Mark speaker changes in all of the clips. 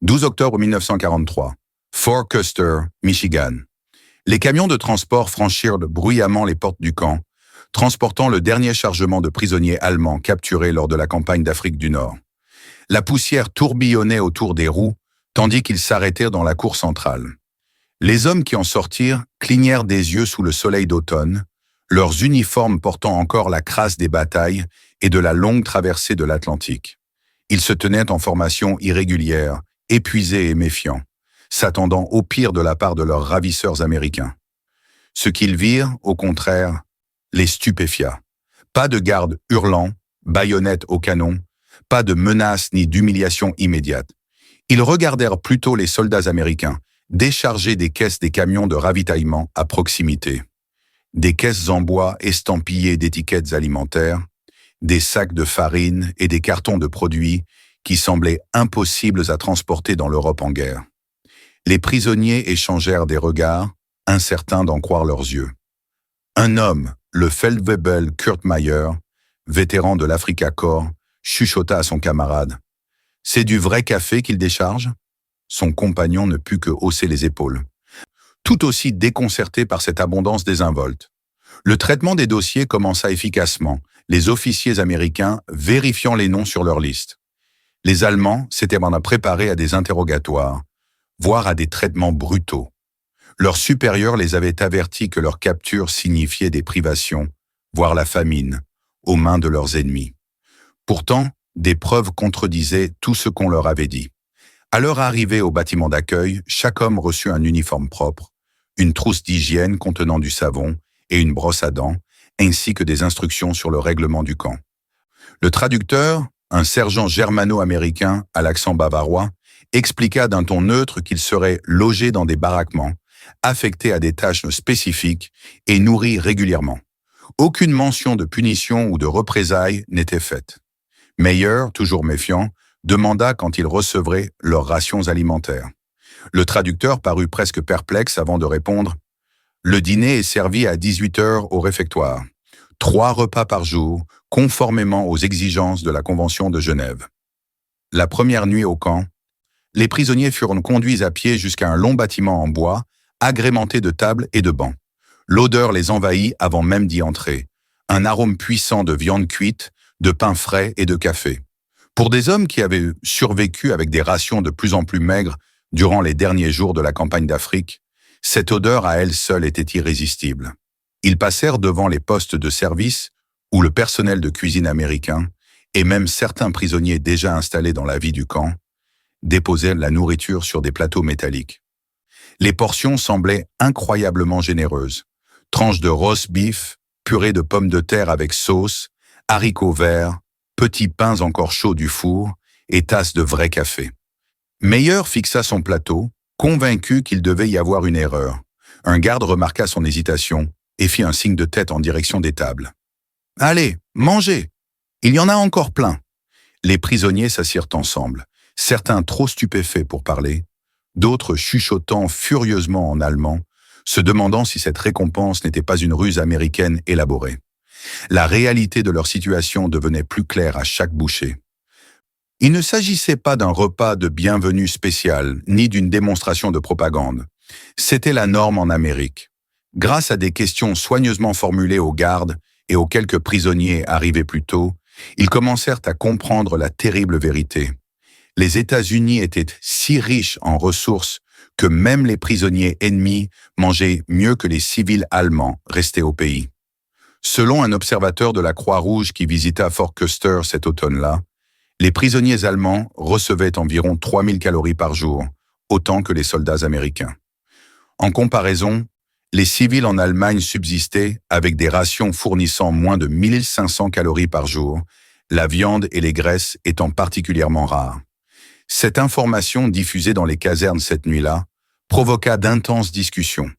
Speaker 1: 12 octobre 1943, Fort Custer, Michigan. Les camions de transport franchirent bruyamment les portes du camp, transportant le dernier chargement de prisonniers allemands capturés lors de la campagne d'Afrique du Nord. La poussière tourbillonnait autour des roues, tandis qu'ils s'arrêtèrent dans la cour centrale. Les hommes qui en sortirent clignèrent des yeux sous le soleil d'automne, leurs uniformes portant encore la crasse des batailles et de la longue traversée de l'Atlantique. Ils se tenaient en formation irrégulière, épuisés et méfiants, s'attendant au pire de la part de leurs ravisseurs américains. Ce qu'ils virent, au contraire, les stupéfia. Pas de gardes hurlants, baïonnettes au canon, pas de menaces ni d'humiliation immédiate. Ils regardèrent plutôt les soldats américains décharger des caisses des camions de ravitaillement à proximité. Des caisses en bois estampillées d'étiquettes alimentaires, des sacs de farine et des cartons de produits qui semblaient impossibles à transporter dans l'Europe en guerre. Les prisonniers échangèrent des regards, incertains d'en croire leurs yeux. Un homme, le Feldwebel Kurt Meyer, vétéran de l'Africa Korps, chuchota à son camarade. « C'est du vrai café qu'il décharge ?» Son compagnon ne put que hausser les épaules, tout aussi déconcerté par cette abondance désinvolte. Le traitement des dossiers commença efficacement, les officiers américains vérifiant les noms sur leur liste. Les Allemands s'étaient maintenant préparés à des interrogatoires, voire à des traitements brutaux. Leurs supérieurs les avaient avertis que leur capture signifiait des privations, voire la famine, aux mains de leurs ennemis. Pourtant, des preuves contredisaient tout ce qu'on leur avait dit. À leur arrivée au bâtiment d'accueil, chaque homme reçut un uniforme propre, une trousse d'hygiène contenant du savon et une brosse à dents, ainsi que des instructions sur le règlement du camp. Le traducteur, un sergent germano-américain à l'accent bavarois, expliqua d'un ton neutre qu'ils seraient logés dans des baraquements, affectés à des tâches spécifiques et nourris régulièrement. Aucune mention de punition ou de représailles n'était faite. Meyer, toujours méfiant, demanda quand ils recevraient leurs rations alimentaires. Le traducteur parut presque perplexe avant de répondre « Le dîner est servi à 18 heures au réfectoire. 3 repas par jour, conformément aux exigences de la Convention de Genève. » La première nuit au camp, les prisonniers furent conduits à pied jusqu'à un long bâtiment en bois, agrémenté de tables et de bancs. L'odeur les envahit avant même d'y entrer. Un arôme puissant de viande cuite, de pain frais et de café. Pour des hommes qui avaient survécu avec des rations de plus en plus maigres durant les derniers jours de la campagne d'Afrique, cette odeur à elle seule était irrésistible. Ils passèrent devant les postes de service où le personnel de cuisine américain, et même certains prisonniers déjà installés dans la vie du camp, déposaient la nourriture sur des plateaux métalliques. Les portions semblaient incroyablement généreuses. Tranches de roast beef, purée de pommes de terre avec sauce, haricots verts, petits pains encore chauds du four et tasses de vrai café. Meyer fixa son plateau, convaincu qu'il devait y avoir une erreur. Un garde remarqua son hésitation et fit un signe de tête en direction des tables. « Allez, mangez! Il y en a encore plein !» Les prisonniers s'assirent ensemble, certains trop stupéfaits pour parler, d'autres chuchotant furieusement en allemand, se demandant si cette récompense n'était pas une ruse américaine élaborée. La réalité de leur situation devenait plus claire à chaque bouchée. Il ne s'agissait pas d'un repas de bienvenue spécial, ni d'une démonstration de propagande. C'était la norme en Amérique. Grâce à des questions soigneusement formulées aux gardes et aux quelques prisonniers arrivés plus tôt, ils commencèrent à comprendre la terrible vérité. Les États-Unis étaient si riches en ressources que même les prisonniers ennemis mangeaient mieux que les civils allemands restés au pays. Selon un observateur de la Croix-Rouge qui visita Fort Custer cet automne-là, les prisonniers allemands recevaient environ 3000 calories par jour, autant que les soldats américains. En comparaison, les civils en Allemagne subsistaient avec des rations fournissant moins de 1500 calories par jour, la viande et les graisses étant particulièrement rares. Cette information diffusée dans les casernes cette nuit-là provoqua d'intenses discussions.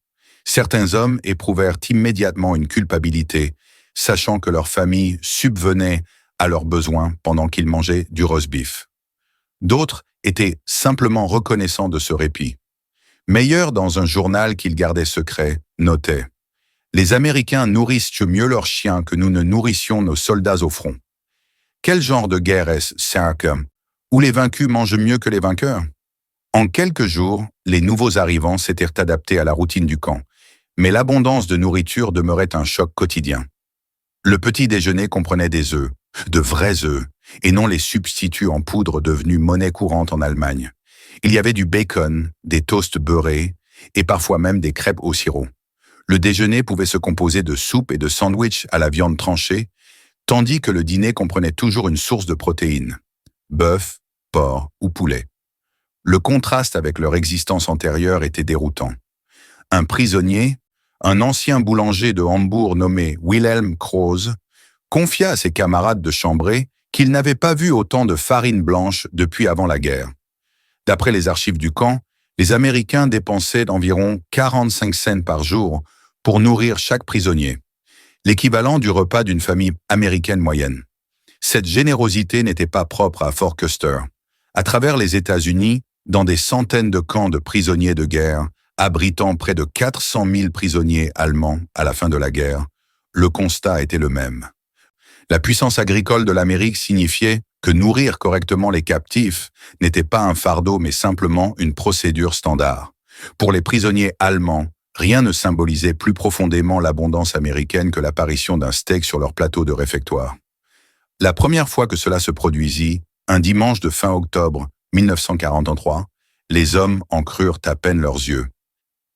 Speaker 1: Certains hommes éprouvèrent immédiatement une culpabilité, sachant que leur famille subvenait à leurs besoins pendant qu'ils mangeaient du roast beef. D'autres étaient simplement reconnaissants de ce répit. Meyer, dans un journal qu'il gardait secret, notait « Les Américains nourrissent mieux leurs chiens que nous ne nourrissions nos soldats au front. Quel genre de guerre est-ce, Sark, où les vaincus mangent mieux que les vainqueurs ?» En quelques jours, les nouveaux arrivants s'étaient adaptés à la routine du camp, mais l'abondance de nourriture demeurait un choc quotidien. Le petit déjeuner comprenait des œufs, de vrais œufs, et non les substituts en poudre devenus monnaie courante en Allemagne. Il y avait du bacon, des toasts beurrés, et parfois même des crêpes au sirop. Le déjeuner pouvait se composer de soupe et de sandwichs à la viande tranchée, tandis que le dîner comprenait toujours une source de protéines, bœuf, porc ou poulet. Le contraste avec leur existence antérieure était déroutant. Un prisonnier, un ancien boulanger de Hambourg nommé Wilhelm Krause, confia à ses camarades de chambrée qu'il n'avait pas vu autant de farine blanche depuis avant la guerre. D'après les archives du camp, les Américains dépensaient environ 45 cents par jour pour nourrir chaque prisonnier, l'équivalent du repas d'une famille américaine moyenne. Cette générosité n'était pas propre à Fort Custer. À travers les États-Unis, dans des centaines de camps de prisonniers de guerre, abritant près de 400 000 prisonniers allemands à la fin de la guerre, le constat était le même. La puissance agricole de l'Amérique signifiait que nourrir correctement les captifs n'était pas un fardeau mais simplement une procédure standard. Pour les prisonniers allemands, rien ne symbolisait plus profondément l'abondance américaine que l'apparition d'un steak sur leur plateau de réfectoire. La première fois que cela se produisit, un dimanche de fin octobre 1943, les hommes en crurent à peine leurs yeux.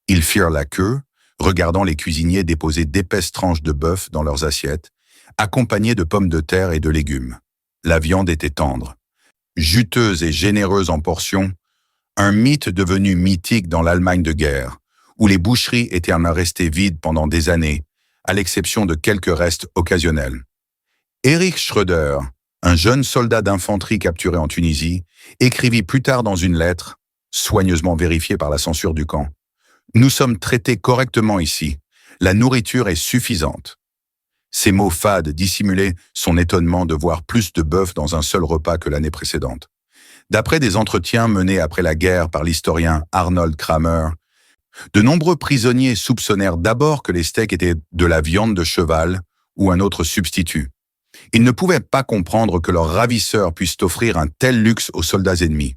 Speaker 1: Ils firent la queue, regardant les cuisiniers déposer d'épaisses tranches de bœuf dans leurs assiettes, accompagnées de pommes de terre et de légumes. La viande était tendre, juteuse et généreuse en portions, un mythe devenu mythique dans l'Allemagne de guerre, où les boucheries étaient resté vides pendant des années, à l'exception de quelques restes occasionnels. Erich Schröder, un jeune soldat d'infanterie capturé en Tunisie, écrivit plus tard dans une lettre, soigneusement vérifiée par la censure du camp: « Nous sommes traités correctement ici. La nourriture est suffisante. » Ces mots fades dissimulaient son étonnement de voir plus de bœuf dans un seul repas que l'année précédente. D'après des entretiens menés après la guerre par l'historien Arnold Kramer, de nombreux prisonniers soupçonnèrent d'abord que les steaks étaient de la viande de cheval ou un autre substitut. Ils ne pouvaient pas comprendre que leurs ravisseurs puissent offrir un tel luxe aux soldats ennemis.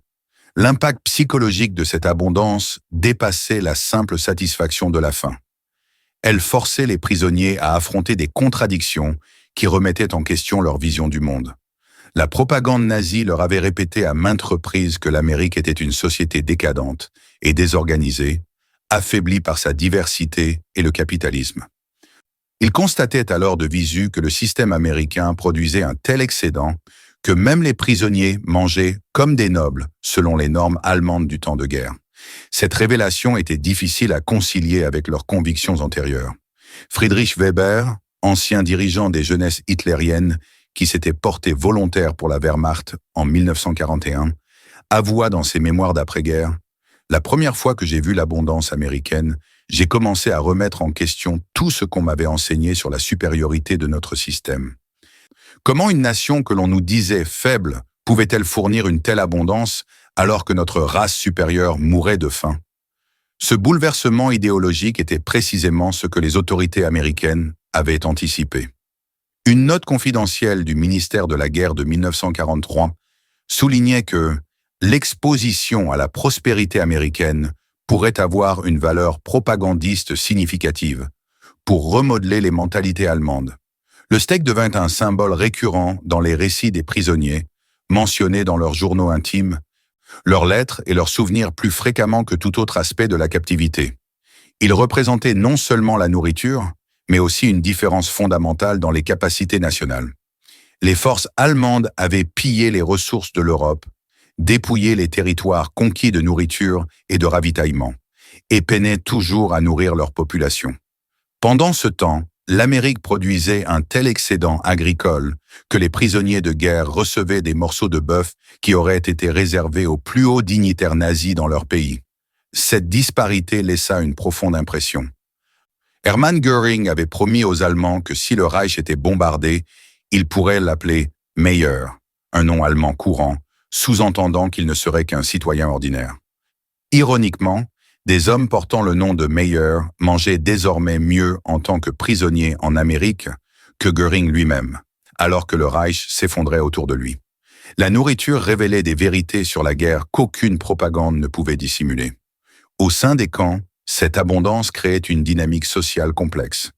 Speaker 1: L'impact psychologique de cette abondance dépassait la simple satisfaction de la faim. Elle forçait les prisonniers à affronter des contradictions qui remettaient en question leur vision du monde. La propagande nazie leur avait répété à maintes reprises que l'Amérique était une société décadente et désorganisée, affaiblie par sa diversité et le capitalisme. Ils constataient alors de visu que le système américain produisait un tel excédent que même les prisonniers mangeaient comme des nobles selon les normes allemandes du temps de guerre. Cette révélation était difficile à concilier avec leurs convictions antérieures. Friedrich Weber, ancien dirigeant des jeunesses hitlériennes qui s'était porté volontaire pour la Wehrmacht en 1941, avoua dans ses mémoires d'après-guerre: « La première fois que j'ai vu l'abondance américaine, j'ai commencé à remettre en question tout ce qu'on m'avait enseigné sur la supériorité de notre système. Comment une nation que l'on nous disait faible pouvait-elle fournir une telle abondance alors que notre race supérieure mourait de faim? » Ce bouleversement idéologique était précisément ce que les autorités américaines avaient anticipé. Une note confidentielle du ministère de la Guerre de 1943 soulignait que l'exposition à la prospérité américaine pourrait avoir une valeur propagandiste significative pour remodeler les mentalités allemandes. Le steak devint un symbole récurrent dans les récits des prisonniers, mentionnés dans leurs journaux intimes, leurs lettres et leurs souvenirs plus fréquemment que tout autre aspect de la captivité. Il représentait non seulement la nourriture, mais aussi une différence fondamentale dans les capacités nationales. Les forces allemandes avaient pillé les ressources de l'Europe, dépouillé les territoires conquis de nourriture et de ravitaillement, et peinaient toujours à nourrir leur population. Pendant ce temps, l'Amérique produisait un tel excédent agricole que les prisonniers de guerre recevaient des morceaux de bœuf qui auraient été réservés aux plus hauts dignitaires nazis dans leur pays. Cette disparité laissa une profonde impression. Hermann Göring avait promis aux Allemands que si le Reich était bombardé, il pourrait l'appeler Meyer, un nom allemand courant, sous-entendant qu'il ne serait qu'un citoyen ordinaire. Ironiquement, des hommes portant le nom de Meyer mangeaient désormais mieux en tant que prisonniers en Amérique que Göring lui-même, alors que le Reich s'effondrait autour de lui. La nourriture révélait des vérités sur la guerre qu'aucune propagande ne pouvait dissimuler. Au sein des camps, cette abondance créait une dynamique sociale complexe.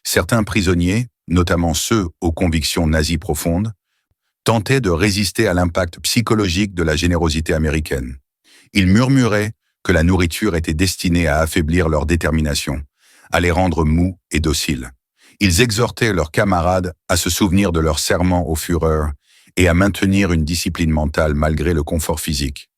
Speaker 1: Certains prisonniers, notamment ceux aux convictions nazies profondes, tentaient de résister à l'impact psychologique de la générosité américaine. Ils murmuraient que la nourriture était destinée à affaiblir leur détermination, à les rendre mous et dociles. Ils exhortaient leurs camarades à se souvenir de leur serment au Führer et à maintenir une discipline mentale malgré le confort physique.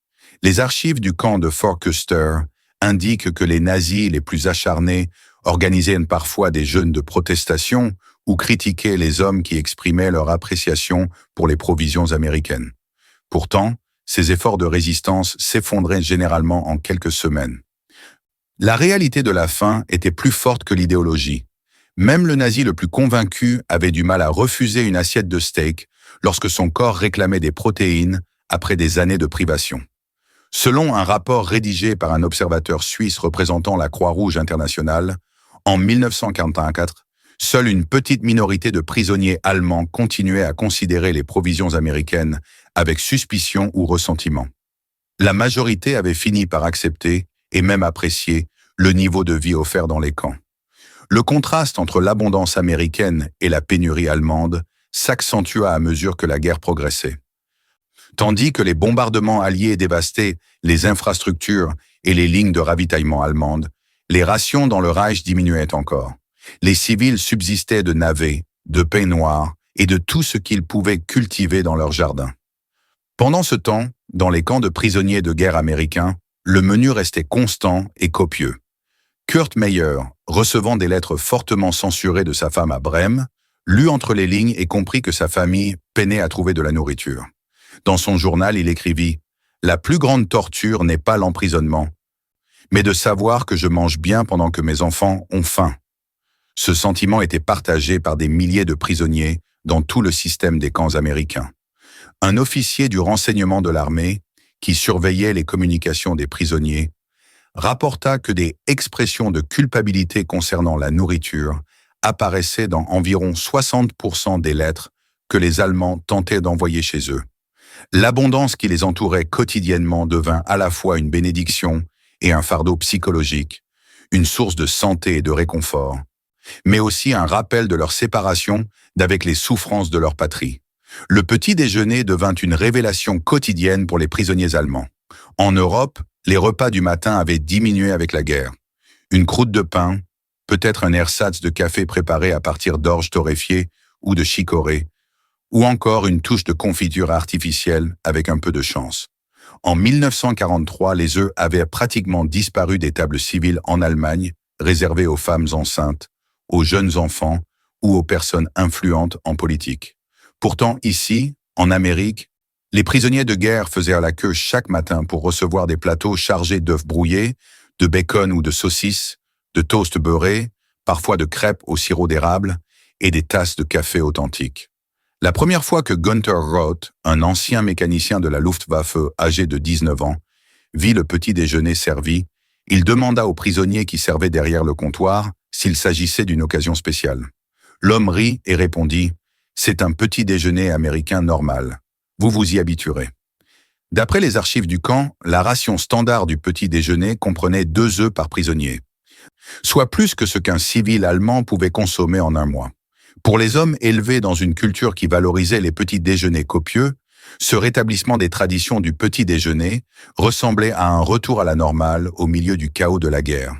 Speaker 1: Les archives du camp de Fort Custer indiquent que les nazis les plus acharnés organisaient parfois des jeûnes de protestation ou critiquaient les hommes qui exprimaient leur appréciation pour les provisions américaines. Pourtant, ces efforts de résistance s'effondraient généralement en quelques semaines. La réalité de la faim était plus forte que l'idéologie. Même le nazi le plus convaincu avait du mal à refuser une assiette de steak lorsque son corps réclamait des protéines après des années de privation. Selon un rapport rédigé par un observateur suisse représentant la Croix-Rouge internationale, en 1944, seule une petite minorité de prisonniers allemands continuait à considérer les provisions américaines avec suspicion ou ressentiment. La majorité avait fini par accepter et même apprécier le niveau de vie offert dans les camps. Le contraste entre l'abondance américaine et la pénurie allemande s'accentua à mesure que la guerre progressait. Tandis que les bombardements alliés dévastaient les infrastructures et les lignes de ravitaillement allemandes, les rations dans le Reich diminuaient encore. Les civils subsistaient de navets, de pain noir et de tout ce qu'ils pouvaient cultiver dans leurs jardins. Pendant ce temps, dans les camps de prisonniers de guerre américains, le menu restait constant et copieux. Kurt Meyer, recevant des lettres fortement censurées de sa femme à Brême, lut entre les lignes et comprit que sa famille peinait à trouver de la nourriture. Dans son journal, il écrivit « La plus grande torture n'est pas l'emprisonnement, mais de savoir que je mange bien pendant que mes enfants ont faim. » Ce sentiment était partagé par des milliers de prisonniers dans tout le système des camps américains. Un officier du renseignement de l'armée, qui surveillait les communications des prisonniers, rapporta que des expressions de culpabilité concernant la nourriture apparaissaient dans environ 60% des lettres que les Allemands tentaient d'envoyer chez eux. L'abondance qui les entourait quotidiennement devint à la fois une bénédiction et un fardeau psychologique, une source de santé et de réconfort, mais aussi un rappel de leur séparation d'avec les souffrances de leur patrie. Le petit déjeuner devint une révélation quotidienne pour les prisonniers allemands. En Europe, les repas du matin avaient diminué avec la guerre. Une croûte de pain, peut-être un ersatz de café préparé à partir d'orge torréfiée ou de chicorée, ou encore une touche de confiture artificielle avec un peu de chance. En 1943, les œufs avaient pratiquement disparu des tables civiles en Allemagne, réservées aux femmes enceintes, aux jeunes enfants ou aux personnes influentes en politique. Pourtant, ici, en Amérique, les prisonniers de guerre faisaient la queue chaque matin pour recevoir des plateaux chargés d'œufs brouillés, de bacon ou de saucisses, de toast beurré, parfois de crêpes au sirop d'érable et des tasses de café authentiques. La première fois que Günther Roth, un ancien mécanicien de la Luftwaffe âgé de 19 ans, vit le petit déjeuner servi, il demanda aux prisonniers qui servaient derrière le comptoir s'il s'agissait d'une occasion spéciale. L'homme rit et répondit « C'est un petit déjeuner américain normal. Vous vous y habituerez. » D'après les archives du camp, la ration standard du petit déjeuner comprenait 2 œufs par prisonnier, soit plus que ce qu'un civil allemand pouvait consommer en un mois. Pour les hommes élevés dans une culture qui valorisait les petits déjeuners copieux, ce rétablissement des traditions du petit déjeuner ressemblait à un retour à la normale au milieu du chaos de la guerre.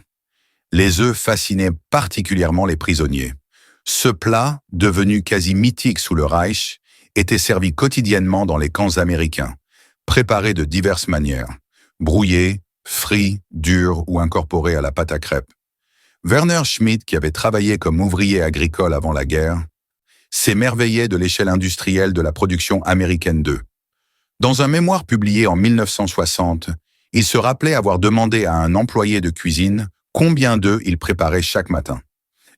Speaker 1: Les œufs fascinaient particulièrement les prisonniers. Ce plat, devenu quasi mythique sous le Reich, était servi quotidiennement dans les camps américains, préparé de diverses manières, brouillé, frit, dur ou incorporé à la pâte à crêpes. Werner Schmidt, qui avait travaillé comme ouvrier agricole avant la guerre, s'émerveillait de l'échelle industrielle de la production américaine d'œufs. Dans un mémoire publié en 1960, il se rappelait avoir demandé à un employé de cuisine combien d'œufs il préparait chaque matin.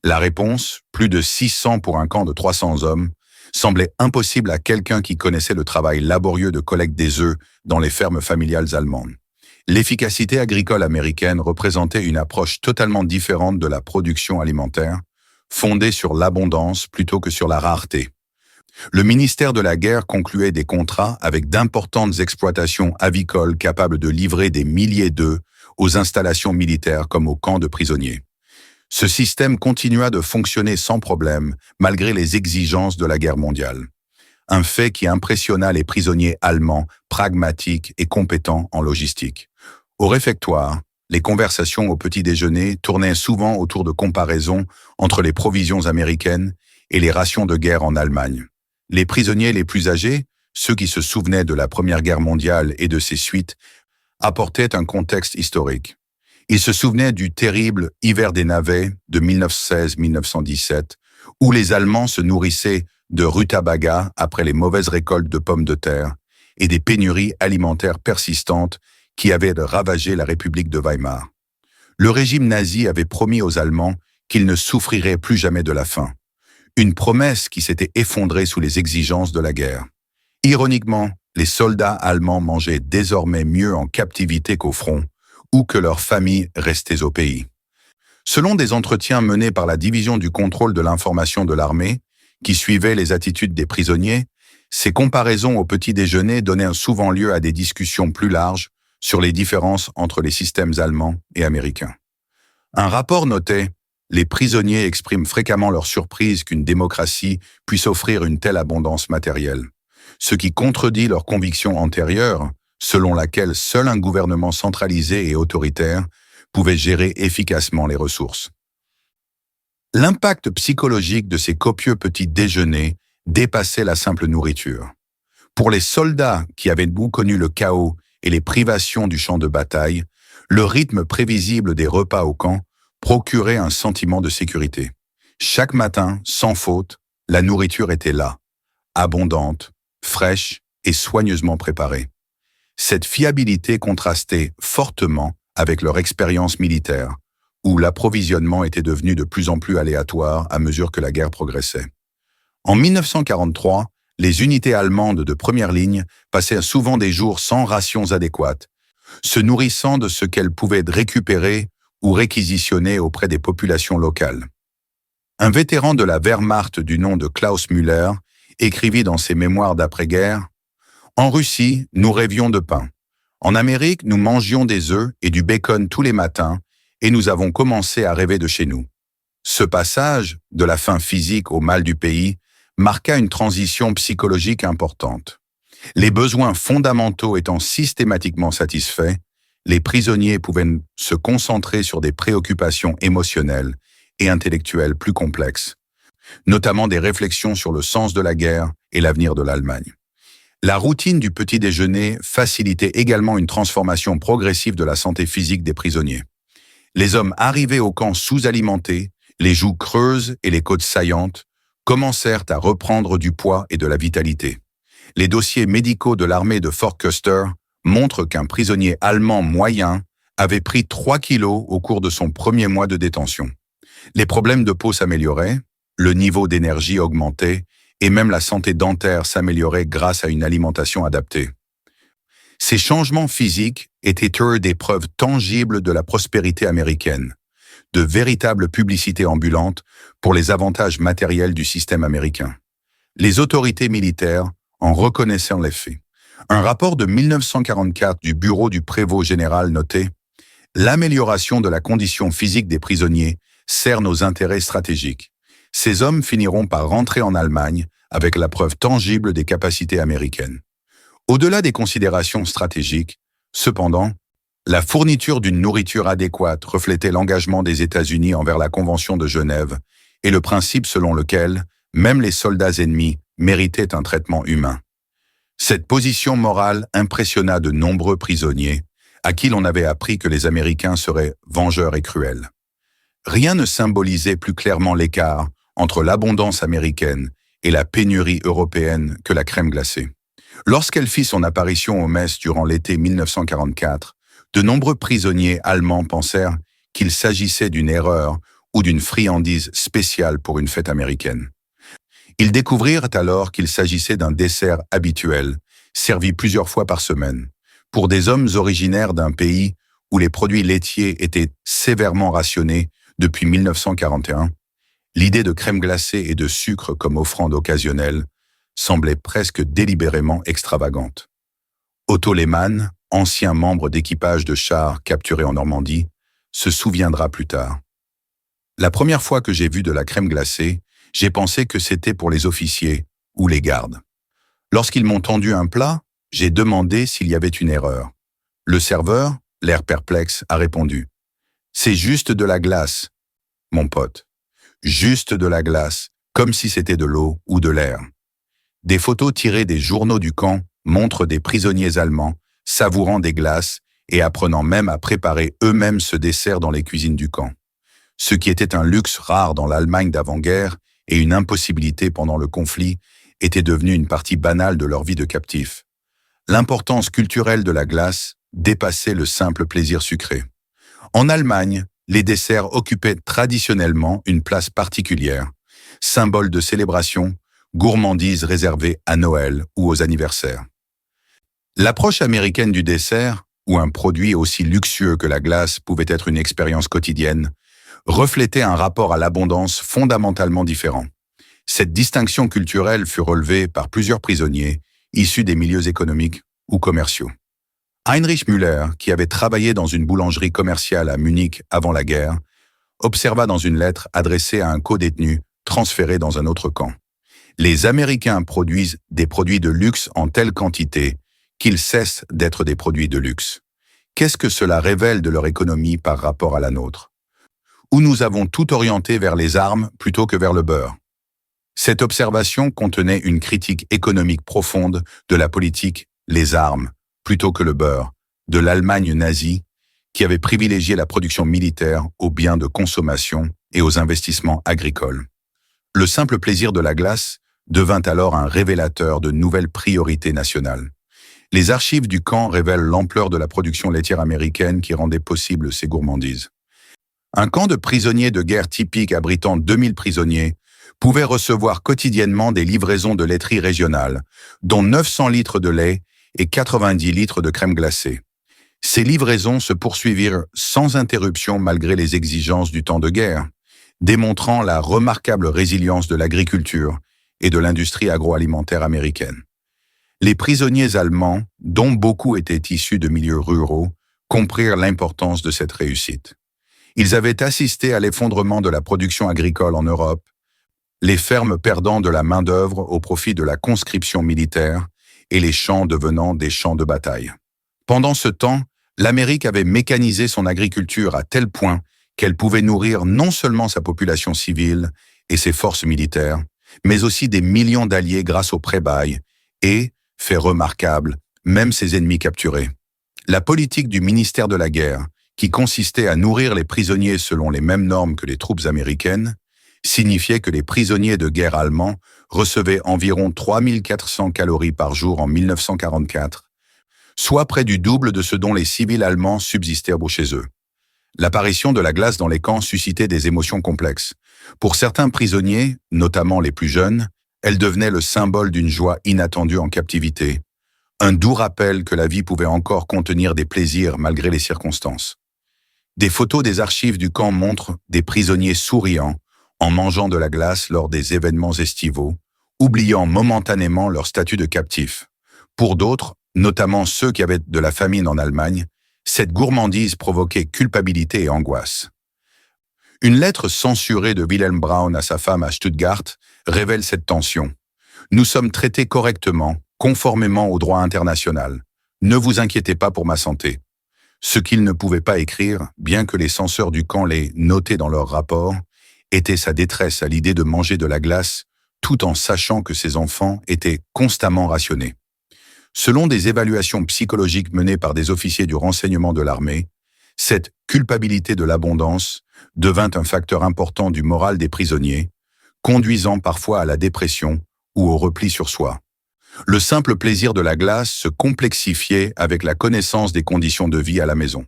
Speaker 1: La réponse, plus de 600 pour un camp de 300 hommes, semblait impossible à quelqu'un qui connaissait le travail laborieux de collecte des œufs dans les fermes familiales allemandes. L'efficacité agricole américaine représentait une approche totalement différente de la production alimentaire, fondée sur l'abondance plutôt que sur la rareté. Le ministère de la Guerre concluait des contrats avec d'importantes exploitations avicoles capables de livrer des milliers d'œufs aux installations militaires comme aux camps de prisonniers. Ce système continua de fonctionner sans problème malgré les exigences de la guerre mondiale. Un fait qui impressionna les prisonniers allemands pragmatiques et compétents en logistique. Au réfectoire, les conversations au petit déjeuner tournaient souvent autour de comparaisons entre les provisions américaines et les rations de guerre en Allemagne. Les prisonniers les plus âgés, ceux qui se souvenaient de la Première Guerre mondiale et de ses suites, apportaient un contexte historique. Ils se souvenaient du terrible hiver des navets de 1916-1917, où les Allemands se nourrissaient de rutabaga après les mauvaises récoltes de pommes de terre et des pénuries alimentaires persistantes qui avaient ravagé la République de Weimar. Le régime nazi avait promis aux Allemands qu'ils ne souffriraient plus jamais de la faim. Une promesse qui s'était effondrée sous les exigences de la guerre. Ironiquement, les soldats allemands mangeaient désormais mieux en captivité qu'au front, ou que leurs familles restaient au pays. Selon des entretiens menés par la division du contrôle de l'information de l'armée, qui suivait les attitudes des prisonniers, ces comparaisons au petit déjeuner donnaient souvent lieu à des discussions plus larges sur les différences entre les systèmes allemands et américains. Un rapport notait « Les prisonniers expriment fréquemment leur surprise qu'une démocratie puisse offrir une telle abondance matérielle, ce qui contredit leur conviction antérieure, selon laquelle seul un gouvernement centralisé et autoritaire pouvait gérer efficacement les ressources. » L'impact psychologique de ces copieux petits déjeuners dépassait la simple nourriture. Pour les soldats qui avaient connu le chaos et les privations du champ de bataille, le rythme prévisible des repas au camp procurait un sentiment de sécurité. Chaque matin, sans faute, la nourriture était là, abondante, fraîche et soigneusement préparée. Cette fiabilité contrastait fortement avec leur expérience militaire, où l'approvisionnement était devenu de plus en plus aléatoire à mesure que la guerre progressait. En 1943, les unités allemandes de première ligne passaient souvent des jours sans rations adéquates, se nourrissant de ce qu'elles pouvaient récupérer ou réquisitionner auprès des populations locales. Un vétéran de la Wehrmacht du nom de Klaus Müller écrivit dans ses mémoires d'après-guerre « En Russie, nous rêvions de pain. En Amérique, nous mangions des œufs et du bacon tous les matins et nous avons commencé à rêver de chez nous. » Ce passage, de la faim physique au mal du pays, marqua une transition psychologique importante. Les besoins fondamentaux étant systématiquement satisfaits, les prisonniers pouvaient se concentrer sur des préoccupations émotionnelles et intellectuelles plus complexes, notamment des réflexions sur le sens de la guerre et l'avenir de l'Allemagne. La routine du petit déjeuner facilitait également une transformation progressive de la santé physique des prisonniers. Les hommes arrivés au camp sous-alimentés, les joues creuses et les côtes saillantes, commencèrent à reprendre du poids et de la vitalité. Les dossiers médicaux de l'armée de Fort Custer montrent qu'un prisonnier allemand moyen avait pris 3 kilos au cours de son premier mois de détention. Les problèmes de peau s'amélioraient, le niveau d'énergie augmentait et même la santé dentaire s'améliorait grâce à une alimentation adaptée. Ces changements physiques étaient des preuves tangibles de la prospérité américaine, de véritables publicités ambulantes pour les avantages matériels du système américain. Les autorités militaires en reconnaissant les faits. Un rapport de 1944 du Bureau du Prévôt général notait « L'amélioration de la condition physique des prisonniers sert nos intérêts stratégiques. Ces hommes finiront par rentrer en Allemagne avec la preuve tangible des capacités américaines. » Au-delà des considérations stratégiques, cependant, la fourniture d'une nourriture adéquate reflétait l'engagement des États-Unis envers la Convention de Genève et le principe selon lequel même les soldats ennemis méritaient un traitement humain. Cette position morale impressionna de nombreux prisonniers, à qui l'on avait appris que les Américains seraient vengeurs et cruels. Rien ne symbolisait plus clairement l'écart entre l'abondance américaine et la pénurie européenne que la crème glacée. Lorsqu'elle fit son apparition aux messes durant l'été 1944, de nombreux prisonniers allemands pensèrent qu'il s'agissait d'une erreur ou d'une friandise spéciale pour une fête américaine. Ils découvrirent alors qu'il s'agissait d'un dessert habituel, servi plusieurs fois par semaine. Pour des hommes originaires d'un pays où les produits laitiers étaient sévèrement rationnés depuis 1941, l'idée de crème glacée et de sucre comme offrande occasionnelle semblait presque délibérément extravagante. Otto Lehmann, ancien membre d'équipage de chars capturé en Normandie, se souviendra plus tard. La première fois que j'ai vu de la crème glacée, j'ai pensé que c'était pour les officiers ou les gardes. Lorsqu'ils m'ont tendu un plat, j'ai demandé s'il y avait une erreur. Le serveur, l'air perplexe, a répondu « C'est juste de la glace, mon pote. Juste de la glace, comme si c'était de l'eau ou de l'air. » Des photos tirées des journaux du camp montrent des prisonniers allemands savourant des glaces et apprenant même à préparer eux-mêmes ce dessert dans les cuisines du camp. Ce qui était un luxe rare dans l'Allemagne d'avant-guerre et une impossibilité pendant le conflit était devenu une partie banale de leur vie de captifs. L'importance culturelle de la glace dépassait le simple plaisir sucré. En Allemagne, les desserts occupaient traditionnellement une place particulière, symbole de célébration, gourmandise réservée à Noël ou aux anniversaires. L'approche américaine du dessert, où un produit aussi luxueux que la glace pouvait être une expérience quotidienne, reflétait un rapport à l'abondance fondamentalement différent. Cette distinction culturelle fut relevée par plusieurs prisonniers issus des milieux économiques ou commerciaux. Heinrich Müller, qui avait travaillé dans une boulangerie commerciale à Munich avant la guerre, observa dans une lettre adressée à un codétenu transféré dans un autre camp. Les Américains produisent des produits de luxe en telle quantité qu'ils cessent d'être des produits de luxe. Qu'est-ce que cela révèle de leur économie par rapport à la nôtre? Où nous avons tout orienté vers les armes plutôt que vers le beurre. Cette observation contenait une critique économique profonde de la politique « les armes » plutôt que le beurre, de l'Allemagne nazie, qui avait privilégié la production militaire aux biens de consommation et aux investissements agricoles. Le simple plaisir de la glace devint alors un révélateur de nouvelles priorités nationales. Les archives du camp révèlent l'ampleur de la production laitière américaine qui rendait possible ces gourmandises. Un camp de prisonniers de guerre typique abritant 2000 prisonniers pouvait recevoir quotidiennement des livraisons de laiterie régionale, dont 900 litres de lait et 90 litres de crème glacée. Ces livraisons se poursuivirent sans interruption malgré les exigences du temps de guerre, démontrant la remarquable résilience de l'agriculture et de l'industrie agroalimentaire américaine. Les prisonniers allemands, dont beaucoup étaient issus de milieux ruraux, comprirent l'importance de cette réussite. Ils avaient assisté à l'effondrement de la production agricole en Europe, les fermes perdant de la main-d'œuvre au profit de la conscription militaire et les champs devenant des champs de bataille. Pendant ce temps, l'Amérique avait mécanisé son agriculture à tel point qu'elle pouvait nourrir non seulement sa population civile et ses forces militaires, mais aussi des millions d'alliés grâce au pré-bail et, fait remarquable, même ses ennemis capturés. La politique du ministère de la Guerre, qui consistait à nourrir les prisonniers selon les mêmes normes que les troupes américaines, signifiait que les prisonniers de guerre allemands recevaient environ 3400 calories par jour en 1944, soit près du double de ce dont les civils allemands subsistaient chez eux. L'apparition de la glace dans les camps suscitait des émotions complexes. Pour certains prisonniers, notamment les plus jeunes, elle devenait le symbole d'une joie inattendue en captivité, un doux rappel que la vie pouvait encore contenir des plaisirs malgré les circonstances. Des photos des archives du camp montrent des prisonniers souriants en mangeant de la glace lors des événements estivaux, oubliant momentanément leur statut de captif. Pour d'autres, notamment ceux qui avaient de la famine en Allemagne, cette gourmandise provoquait culpabilité et angoisse. Une lettre censurée de Wilhelm Braun à sa femme à Stuttgart révèle cette tension. « Nous sommes traités correctement, conformément au droit international. Ne vous inquiétez pas pour ma santé. » Ce qu'il ne pouvait pas écrire, bien que les censeurs du camp l'aient noté dans leur rapport, était sa détresse à l'idée de manger de la glace, tout en sachant que ses enfants étaient constamment rationnés. Selon des évaluations psychologiques menées par des officiers du renseignement de l'armée, cette culpabilité de l'abondance devint un facteur important du moral des prisonniers, conduisant parfois à la dépression ou au repli sur soi. Le simple plaisir de la glace se complexifiait avec la connaissance des conditions de vie à la maison.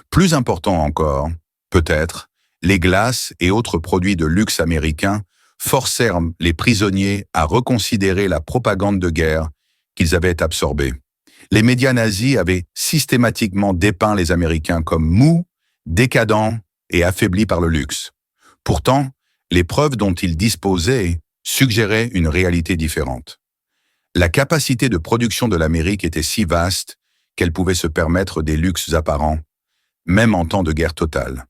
Speaker 1: Plus important encore, peut-être, les glaces et autres produits de luxe américains forcèrent les prisonniers à reconsidérer la propagande de guerre qu'ils avaient absorbée. Les médias nazis avaient systématiquement dépeint les Américains comme mous, décadents et affaiblis par le luxe. Pourtant, les preuves dont ils disposaient suggéraient une réalité différente. La capacité de production de l'Amérique était si vaste qu'elle pouvait se permettre des luxes apparents, même en temps de guerre totale.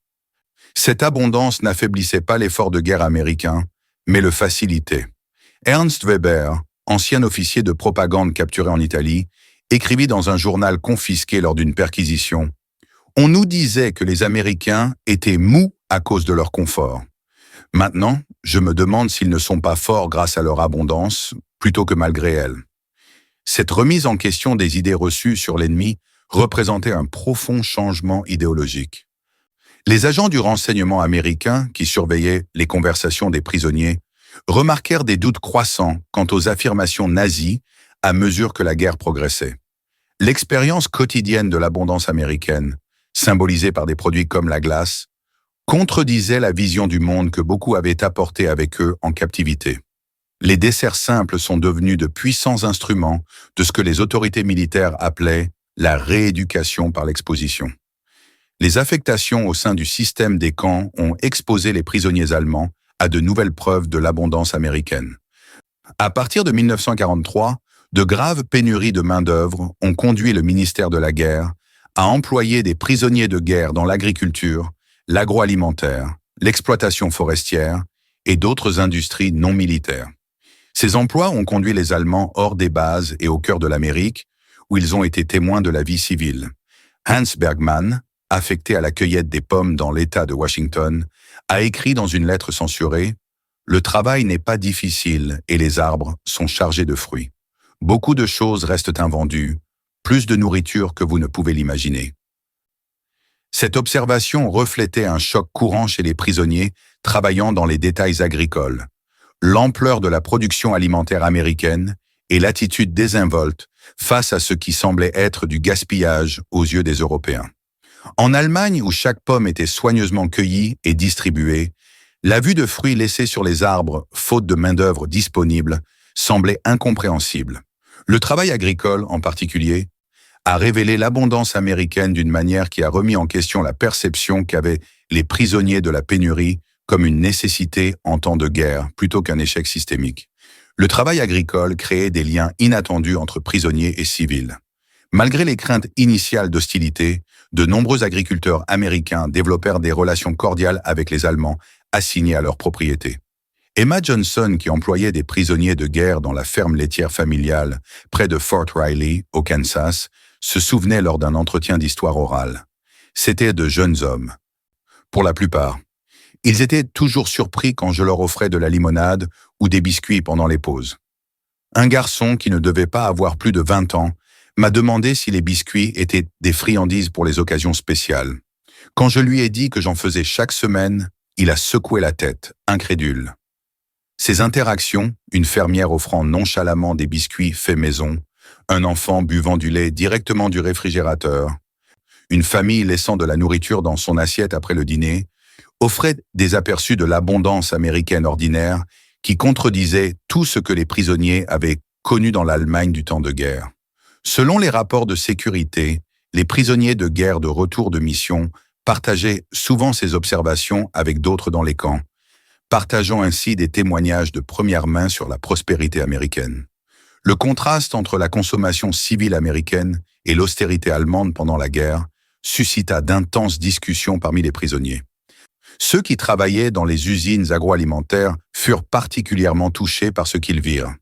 Speaker 1: Cette abondance n'affaiblissait pas l'effort de guerre américain, mais le facilitait. Ernst Weber, ancien officier de propagande capturé en Italie, écrivit dans un journal confisqué lors d'une perquisition: « On nous disait que les Américains étaient mous à cause de leur confort. Maintenant, je me demande s'ils ne sont pas forts grâce à leur abondance, plutôt que malgré elle. » Cette remise en question des idées reçues sur l'ennemi représentait un profond changement idéologique. Les agents du renseignement américain, qui surveillaient les conversations des prisonniers, remarquèrent des doutes croissants quant aux affirmations nazies à mesure que la guerre progressait. L'expérience quotidienne de l'abondance américaine, symbolisée par des produits comme la glace, contredisait la vision du monde que beaucoup avaient apportée avec eux en captivité. Les desserts simples sont devenus de puissants instruments de ce que les autorités militaires appelaient la rééducation par l'exposition. Les affectations au sein du système des camps ont exposé les prisonniers allemands à de nouvelles preuves de l'abondance américaine. À partir de 1943, de graves pénuries de main-d'œuvre ont conduit le ministère de la Guerre à employer des prisonniers de guerre dans l'agriculture, l'agroalimentaire, l'exploitation forestière et d'autres industries non militaires. Ces emplois ont conduit les Allemands hors des bases et au cœur de l'Amérique, où ils ont été témoins de la vie civile. Hans Bergmann, affecté à la cueillette des pommes dans l'État de Washington, a écrit dans une lettre censurée: « Le travail n'est pas difficile et les arbres sont chargés de fruits. Beaucoup de choses restent invendues, plus de nourriture que vous ne pouvez l'imaginer. » Cette observation reflétait un choc courant chez les prisonniers travaillant dans les détails agricoles, l'ampleur de la production alimentaire américaine et l'attitude désinvolte face à ce qui semblait être du gaspillage aux yeux des Européens. En Allemagne, où chaque pomme était soigneusement cueillie et distribuée, la vue de fruits laissés sur les arbres, faute de main-d'œuvre disponible, semblait incompréhensible. Le travail agricole, en particulier, a révélé l'abondance américaine d'une manière qui a remis en question la perception qu'avaient les prisonniers de la pénurie comme une nécessité en temps de guerre plutôt qu'un échec systémique. Le travail agricole créait des liens inattendus entre prisonniers et civils. Malgré les craintes initiales d'hostilité, de nombreux agriculteurs américains développèrent des relations cordiales avec les Allemands assignés à leurs propriétés. Emma Johnson, qui employait des prisonniers de guerre dans la ferme laitière familiale près de Fort Riley, au Kansas, se souvenait lors d'un entretien d'histoire orale. C'étaient de jeunes hommes. Pour la plupart, ils étaient toujours surpris quand je leur offrais de la limonade ou des biscuits pendant les pauses. Un garçon qui ne devait pas avoir plus de 20 ans m'a demandé si les biscuits étaient des friandises pour les occasions spéciales. Quand je lui ai dit que j'en faisais chaque semaine, il a secoué la tête, incrédule. Ces interactions, une fermière offrant nonchalamment des biscuits faits maison, un enfant buvant du lait directement du réfrigérateur, une famille laissant de la nourriture dans son assiette après le dîner, offraient des aperçus de l'abondance américaine ordinaire qui contredisait tout ce que les prisonniers avaient connu dans l'Allemagne du temps de guerre. Selon les rapports de sécurité, les prisonniers de guerre de retour de mission partageaient souvent ces observations avec d'autres dans les camps, partageant ainsi des témoignages de première main sur la prospérité américaine. Le contraste entre la consommation civile américaine et l'austérité allemande pendant la guerre suscita d'intenses discussions parmi les prisonniers. Ceux qui travaillaient dans les usines agroalimentaires furent particulièrement touchés par ce qu'ils virent.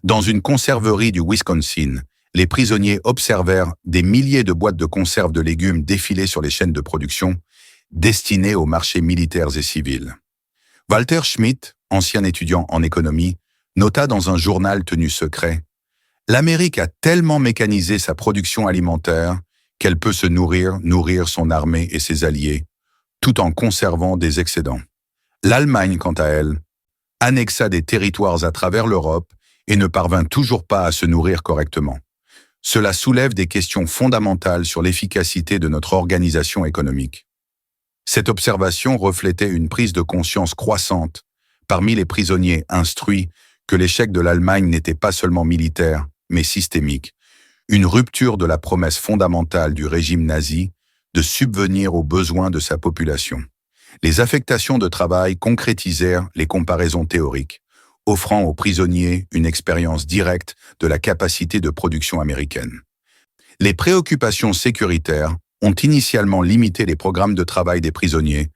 Speaker 1: Dans une conserverie du Wisconsin, les prisonniers observèrent des milliers de boîtes de conserve de légumes défiler sur les chaînes de production, destinées aux marchés militaires et civils. Walter Schmidt, ancien étudiant en économie, nota dans un journal tenu secret: « L'Amérique a tellement mécanisé sa production alimentaire qu'elle peut se nourrir son armée et ses alliés, tout en conservant des excédents. L'Allemagne, quant à elle, annexa des territoires à travers l'Europe et ne parvint toujours pas à se nourrir correctement. Cela soulève des questions fondamentales sur l'efficacité de notre organisation économique. » Cette observation reflétait une prise de conscience croissante parmi les prisonniers instruits que l'échec de l'Allemagne n'était pas seulement militaire, mais systémique, une rupture de la promesse fondamentale du régime nazi de subvenir aux besoins de sa population. Les affectations de travail concrétisèrent les comparaisons théoriques. offrant aux prisonniers une expérience directe de la capacité de production américaine. Les préoccupations sécuritaires ont initialement limité les programmes de travail des prisonniers,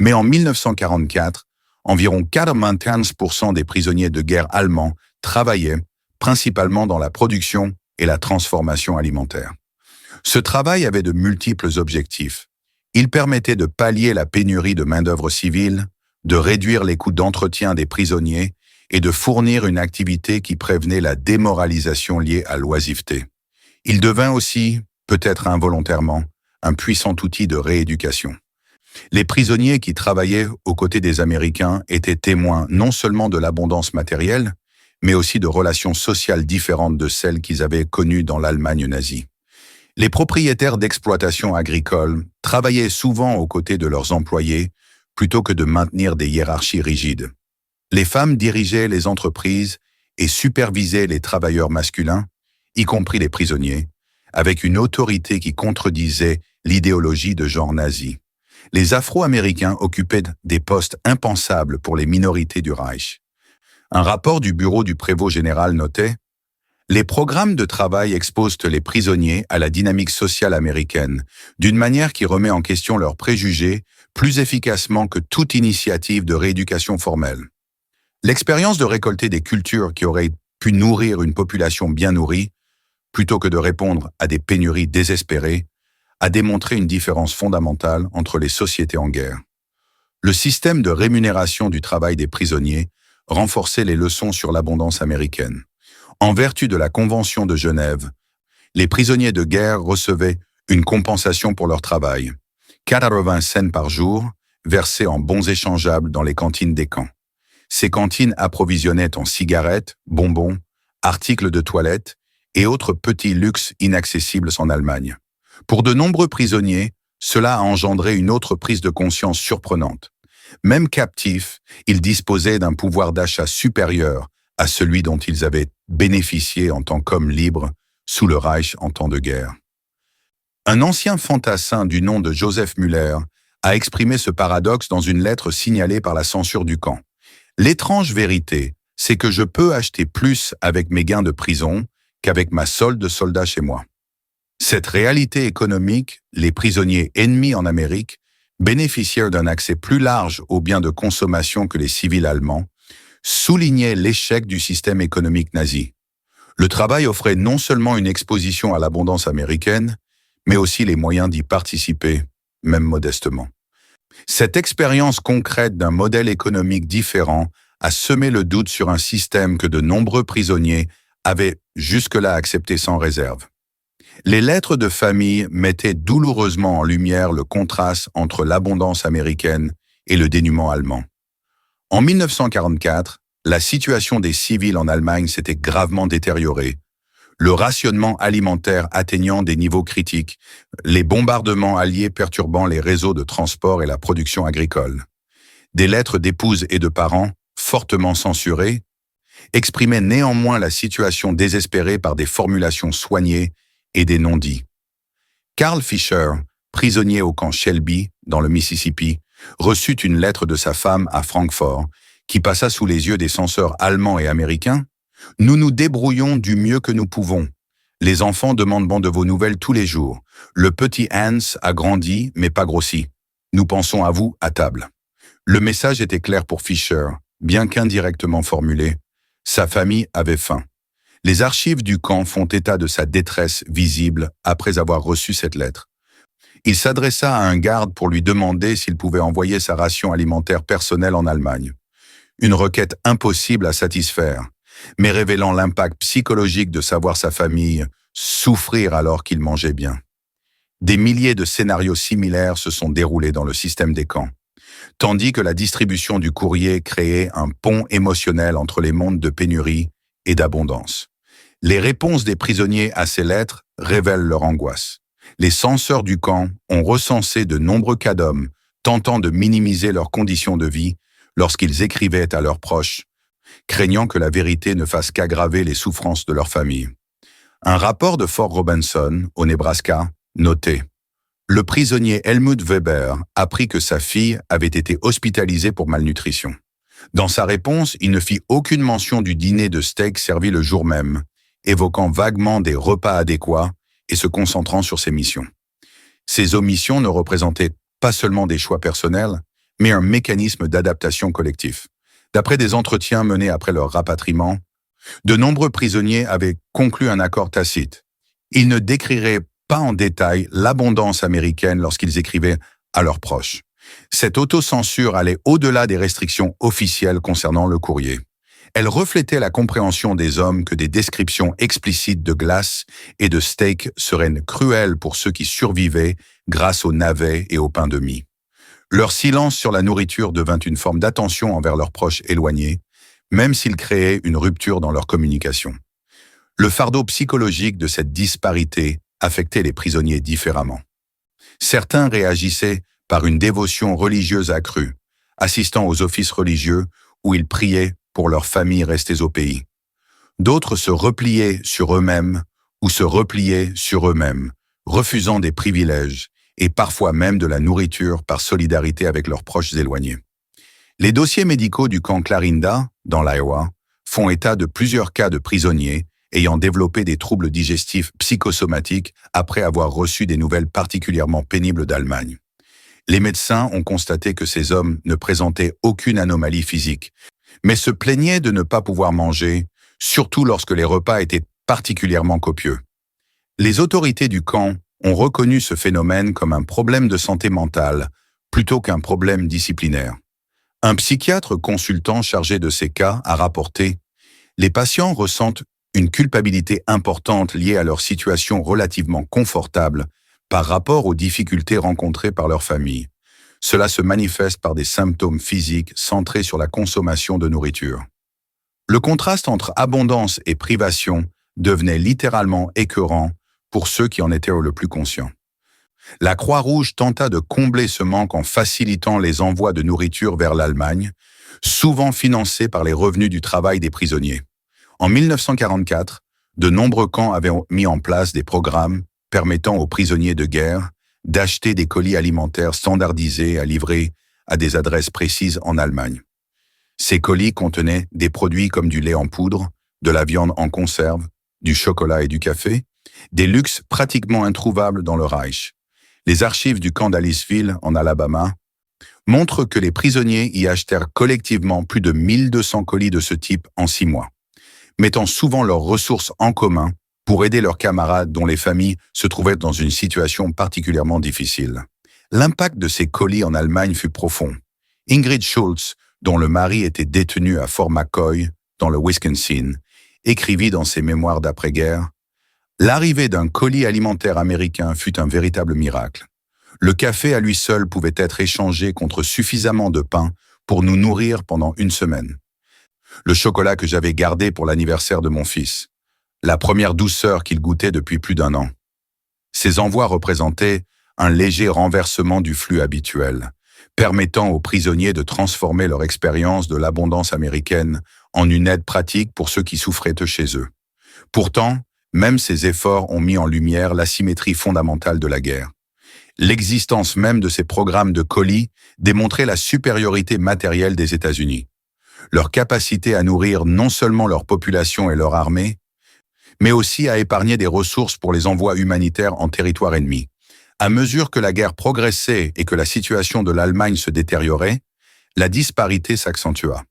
Speaker 1: mais en 1944, environ 95% des prisonniers de guerre allemands travaillaient principalement dans la production et la transformation alimentaire. Ce travail avait de multiples objectifs. Il permettait de pallier la pénurie de main-d'œuvre civile, de réduire les coûts d'entretien des prisonniers et de fournir une activité qui prévenait la démoralisation liée à l'oisiveté. Il devint aussi, peut-être involontairement, un puissant outil de rééducation. Les prisonniers qui travaillaient aux côtés des Américains étaient témoins non seulement de l'abondance matérielle, mais aussi de relations sociales différentes de celles qu'ils avaient connues dans l'Allemagne nazie. Les propriétaires d'exploitations agricoles travaillaient souvent aux côtés de leurs employés plutôt que de maintenir des hiérarchies rigides. Les femmes dirigeaient les entreprises et supervisaient les travailleurs masculins, y compris les prisonniers, avec une autorité qui contredisait l'idéologie de genre nazi. Les Afro-Américains occupaient des postes impensables pour les minorités du Reich. Un rapport du bureau du prévôt général notait « Les programmes de travail exposent les prisonniers à la dynamique sociale américaine, d'une manière qui remet en question leurs préjugés plus efficacement que toute initiative de rééducation formelle. L'expérience de récolter des cultures qui auraient pu nourrir une population bien nourrie, plutôt que de répondre à des pénuries désespérées, a démontré une différence fondamentale entre les sociétés en guerre. Le système de rémunération du travail des prisonniers renforçait les leçons sur l'abondance américaine. En vertu de la Convention de Genève, les prisonniers de guerre recevaient une compensation pour leur travail, 80 cents par jour, versés en bons échangeables dans les cantines des camps. Ces cantines approvisionnaient en cigarettes, bonbons, articles de toilette et autres petits luxes inaccessibles en Allemagne. Pour de nombreux prisonniers, cela a engendré une autre prise de conscience surprenante. Même captifs, ils disposaient d'un pouvoir d'achat supérieur à celui dont ils avaient bénéficié en tant qu'hommes libres sous le Reich en temps de guerre. Un ancien fantassin du nom de Joseph Müller a exprimé ce paradoxe dans une lettre signalée par la censure du camp. L'étrange vérité, c'est que je peux acheter plus avec mes gains de prison qu'avec ma solde de soldat chez moi. Cette réalité économique, les prisonniers ennemis en Amérique bénéficiaient d'un accès plus large aux biens de consommation que les civils allemands, soulignait l'échec du système économique nazi. Le travail offrait non seulement une exposition à l'abondance américaine, mais aussi les moyens d'y participer, même modestement. Cette expérience concrète d'un modèle économique différent a semé le doute sur un système que de nombreux prisonniers avaient jusque-là accepté sans réserve. Les lettres de famille mettaient douloureusement en lumière le contraste entre l'abondance américaine et le dénuement allemand. En 1944, la situation des civils en Allemagne s'était gravement détériorée, le rationnement alimentaire atteignant des niveaux critiques, les bombardements alliés perturbant les réseaux de transport et la production agricole. Des lettres d'épouses et de parents, fortement censurées, exprimaient néanmoins la situation désespérée par des formulations soignées et des non-dits. Carl Fischer, prisonnier au camp Shelby, dans le Mississippi, reçut une lettre de sa femme à Francfort, qui passa sous les yeux des censeurs allemands et américains. « Nous nous débrouillons du mieux que nous pouvons. Les enfants demandent de vos nouvelles tous les jours. Le petit Hans a grandi, mais pas grossi. Nous pensons à vous à table. » Le message était clair pour Fischer, bien qu'indirectement formulé. Sa famille avait faim. Les archives du camp font état de sa détresse visible après avoir reçu cette lettre. Il s'adressa à un garde pour lui demander s'il pouvait envoyer sa ration alimentaire personnelle en Allemagne. Une requête impossible à satisfaire, mais révélant l'impact psychologique de savoir sa famille souffrir alors qu'il mangeait bien. Des milliers de scénarios similaires se sont déroulés dans le système des camps, tandis que la distribution du courrier créait un pont émotionnel entre les mondes de pénurie et d'abondance. Les réponses des prisonniers à ces lettres révèlent leur angoisse. Les censeurs du camp ont recensé de nombreux cas d'hommes tentant de minimiser leurs conditions de vie lorsqu'ils écrivaient à leurs proches, craignant que la vérité ne fasse qu'aggraver les souffrances de leur famille. Un rapport de Fort Robinson, au Nebraska, notait « Le prisonnier Helmut Weber apprit que sa fille avait été hospitalisée pour malnutrition. Dans sa réponse, il ne fit aucune mention du dîner de steak servi le jour même, évoquant vaguement des repas adéquats et se concentrant sur ses missions. Ces omissions ne représentaient pas seulement des choix personnels, mais un mécanisme d'adaptation collectif. D'après des entretiens menés après leur rapatriement, de nombreux prisonniers avaient conclu un accord tacite. Ils ne décriraient pas en détail l'abondance américaine lorsqu'ils écrivaient à leurs proches. Cette autocensure allait au-delà des restrictions officielles concernant le courrier. Elle reflétait la compréhension des hommes que des descriptions explicites de glace et de steak seraient cruelles pour ceux qui survivaient grâce aux navets et au pain de mie. Leur silence sur la nourriture devint une forme d'attention envers leurs proches éloignés, même s'il créait une rupture dans leur communication. Le fardeau psychologique de cette disparité affectait les prisonniers différemment. Certains réagissaient par une dévotion religieuse accrue, assistant aux offices religieux où ils priaient pour leurs familles restées au pays. D'autres se repliaient sur eux-mêmes ou se repliaient sur eux-mêmes, refusant des privilèges et parfois même de la nourriture par solidarité avec leurs proches éloignés. Les dossiers médicaux du camp Clarinda, dans l'Iowa, font état de plusieurs cas de prisonniers ayant développé des troubles digestifs psychosomatiques après avoir reçu des nouvelles particulièrement pénibles d'Allemagne. Les médecins ont constaté que ces hommes ne présentaient aucune anomalie physique, mais se plaignaient de ne pas pouvoir manger, surtout lorsque les repas étaient particulièrement copieux. Les autorités du camp ont reconnu ce phénomène comme un problème de santé mentale plutôt qu'un problème disciplinaire. Un psychiatre consultant chargé de ces cas a rapporté « Les patients ressentent une culpabilité importante liée à leur situation relativement confortable par rapport aux difficultés rencontrées par leur famille. Cela se manifeste par des symptômes physiques centrés sur la consommation de nourriture. » Le contraste entre abondance et privation devenait littéralement écœurant pour ceux qui en étaient le plus conscients. La Croix-Rouge tenta de combler ce manque en facilitant les envois de nourriture vers l'Allemagne, souvent financés par les revenus du travail des prisonniers. En 1944, de nombreux camps avaient mis en place des programmes permettant aux prisonniers de guerre d'acheter des colis alimentaires standardisés à livrer à des adresses précises en Allemagne. Ces colis contenaient des produits comme du lait en poudre, de la viande en conserve, du chocolat et du café, des luxes pratiquement introuvables dans le Reich. Les archives du camp d'Aliceville, en Alabama, montrent que les prisonniers y achetèrent collectivement plus de 1200 colis de ce type en 6 mois, mettant souvent leurs ressources en commun pour aider leurs camarades dont les familles se trouvaient dans une situation particulièrement difficile. L'impact de ces colis en Allemagne fut profond. Ingrid Schultz, dont le mari était détenu à Fort McCoy, dans le Wisconsin, écrivit dans ses mémoires d'après-guerre « L'arrivée d'un colis alimentaire américain fut un véritable miracle. Le café à lui seul pouvait être échangé contre suffisamment de pain pour nous nourrir pendant 1 semaine. Le chocolat que j'avais gardé pour l'anniversaire de mon fils. La première douceur qu'il goûtait depuis plus d'1 an. Ces envois représentaient un léger renversement du flux habituel, permettant aux prisonniers de transformer leur expérience de l'abondance américaine en une aide pratique pour ceux qui souffraient chez eux. Pourtant, même ces efforts ont mis en lumière l'asymétrie fondamentale de la guerre. L'existence même de ces programmes de colis démontrait la supériorité matérielle des États-Unis. Leur capacité à nourrir non seulement leur population et leur armée, mais aussi à épargner des ressources pour les envois humanitaires en territoire ennemi. À mesure que la guerre progressait et que la situation de l'Allemagne se détériorait, la disparité s'accentua.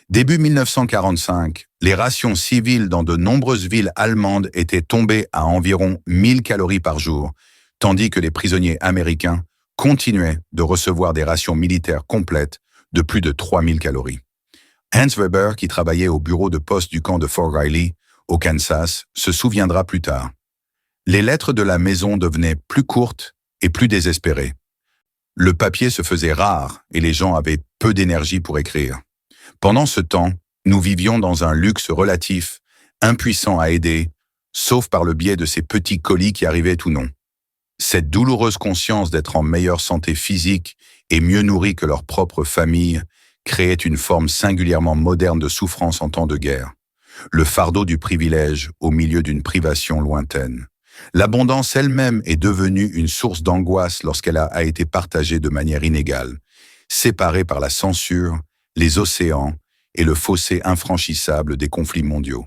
Speaker 1: Début 1945, les rations civiles dans de nombreuses villes allemandes étaient tombées à environ 1000 calories par jour, tandis que les prisonniers américains continuaient de recevoir des rations militaires complètes de plus de 3000 calories. Hans Weber, qui travaillait au bureau de poste du camp de Fort Riley, au Kansas, se souviendra plus tard. Les lettres de la maison devenaient plus courtes et plus désespérées. Le papier se faisait rare et les gens avaient peu d'énergie pour écrire. Pendant ce temps, nous vivions dans un luxe relatif, impuissants à aider, sauf par le biais de ces petits colis qui arrivaient ou non. Cette douloureuse conscience d'être en meilleure santé physique et mieux nourris que leur propre famille créait une forme singulièrement moderne de souffrance en temps de guerre. Le fardeau du privilège au milieu d'une privation lointaine. L'abondance elle-même est devenue une source d'angoisse lorsqu'elle a été partagée de manière inégale, séparée par la censure, les océans et le fossé infranchissable des conflits mondiaux.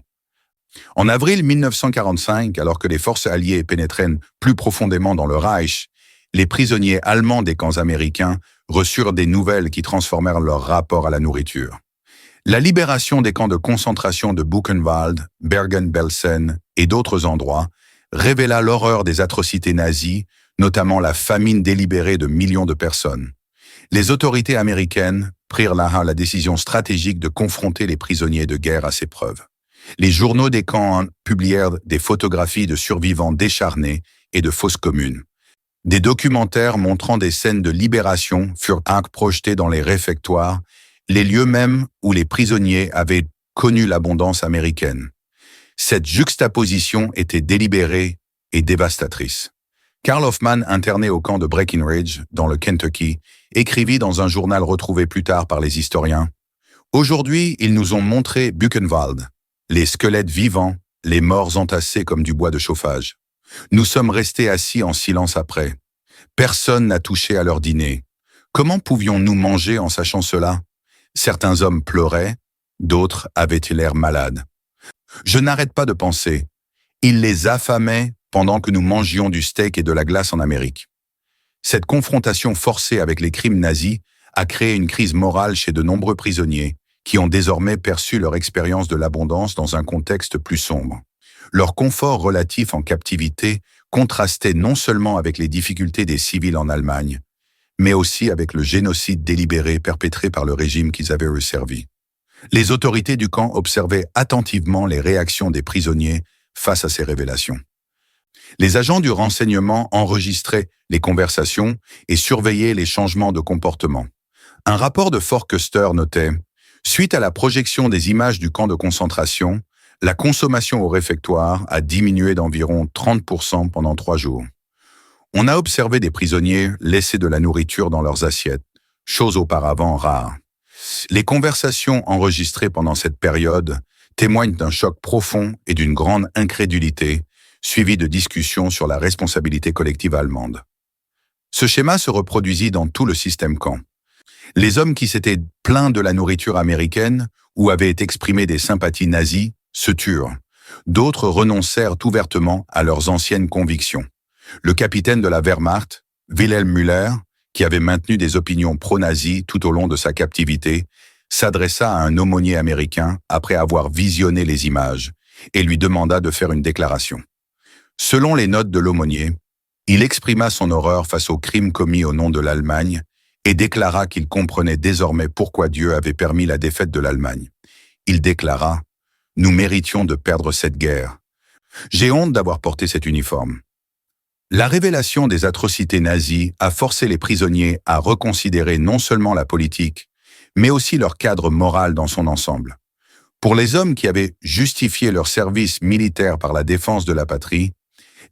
Speaker 1: En avril 1945, alors que les forces alliées pénétraient plus profondément dans le Reich, les prisonniers allemands des camps américains reçurent des nouvelles qui transformèrent leur rapport à la nourriture. La libération des camps de concentration de Buchenwald, Bergen-Belsen et d'autres endroits révéla l'horreur des atrocités nazies, notamment la famine délibérée de millions de personnes. Les autorités américaines prirent là la décision stratégique de confronter les prisonniers de guerre à ces preuves. Les journaux des camps publièrent des photographies de survivants décharnés et de fosses communes. Des documentaires montrant des scènes de libération furent projetés dans les réfectoires, les lieux mêmes où les prisonniers avaient connu l'abondance américaine. Cette juxtaposition était délibérée et dévastatrice. Karl Hoffman, interné au camp de Breckinridge, dans le Kentucky, écrivit dans un journal retrouvé plus tard par les historiens « Aujourd'hui, ils nous ont montré Buchenwald, les squelettes vivants, les morts entassés comme du bois de chauffage. Nous sommes restés assis en silence après. Personne n'a touché à leur dîner. Comment pouvions-nous manger en sachant cela? Certains hommes pleuraient, d'autres avaient l'air malades. Je n'arrête pas de penser. Ils les affamaient pendant que nous mangions du steak et de la glace en Amérique. » Cette confrontation forcée avec les crimes nazis a créé une crise morale chez de nombreux prisonniers qui ont désormais perçu leur expérience de l'abondance dans un contexte plus sombre. Leur confort relatif en captivité contrastait non seulement avec les difficultés des civils en Allemagne, mais aussi avec le génocide délibéré perpétré par le régime qu'ils avaient resservi. Les autorités du camp observaient attentivement les réactions des prisonniers face à ces révélations. Les agents du renseignement enregistraient les conversations et surveillaient les changements de comportement. Un rapport de Fort Custer notait « Suite à la projection des images du camp de concentration, la consommation au réfectoire a diminué d'environ 30% pendant 3 jours. On a observé des prisonniers laisser de la nourriture dans leurs assiettes, chose auparavant rare. Les conversations enregistrées pendant cette période témoignent d'un choc profond et d'une grande incrédulité, suivi de discussions sur la responsabilité collective allemande. Ce schéma se reproduisit dans tout le système camp. Les hommes qui s'étaient plaints de la nourriture américaine ou avaient exprimé des sympathies nazies se turent. D'autres renoncèrent ouvertement à leurs anciennes convictions. Le capitaine de la Wehrmacht, Wilhelm Müller, qui avait maintenu des opinions pro-nazis tout au long de sa captivité, s'adressa à un aumônier américain après avoir visionné les images et lui demanda de faire une déclaration. Selon les notes de l'aumônier, il exprima son horreur face aux crimes commis au nom de l'Allemagne et déclara qu'il comprenait désormais pourquoi Dieu avait permis la défaite de l'Allemagne. Il déclara « Nous méritions de perdre cette guerre. J'ai honte d'avoir porté cet uniforme. » La révélation des atrocités nazies a forcé les prisonniers à reconsidérer non seulement la politique, mais aussi leur cadre moral dans son ensemble. Pour les hommes qui avaient justifié leur service militaire par la défense de la patrie,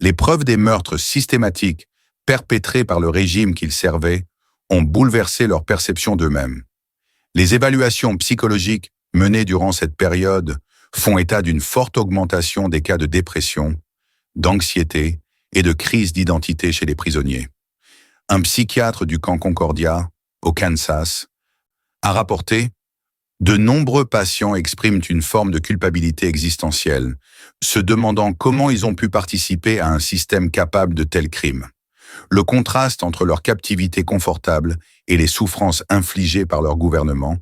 Speaker 1: les preuves des meurtres systématiques perpétrés par le régime qu'ils servaient ont bouleversé leur perception d'eux-mêmes. Les évaluations psychologiques menées durant cette période font état d'une forte augmentation des cas de dépression, d'anxiété et de crise d'identité chez les prisonniers. Un psychiatre du camp Concordia, au Kansas, a rapporté « De nombreux patients expriment une forme de culpabilité existentielle, se demandant comment ils ont pu participer à un système capable de tels crimes. Le contraste entre leur captivité confortable et les souffrances infligées par leur gouvernement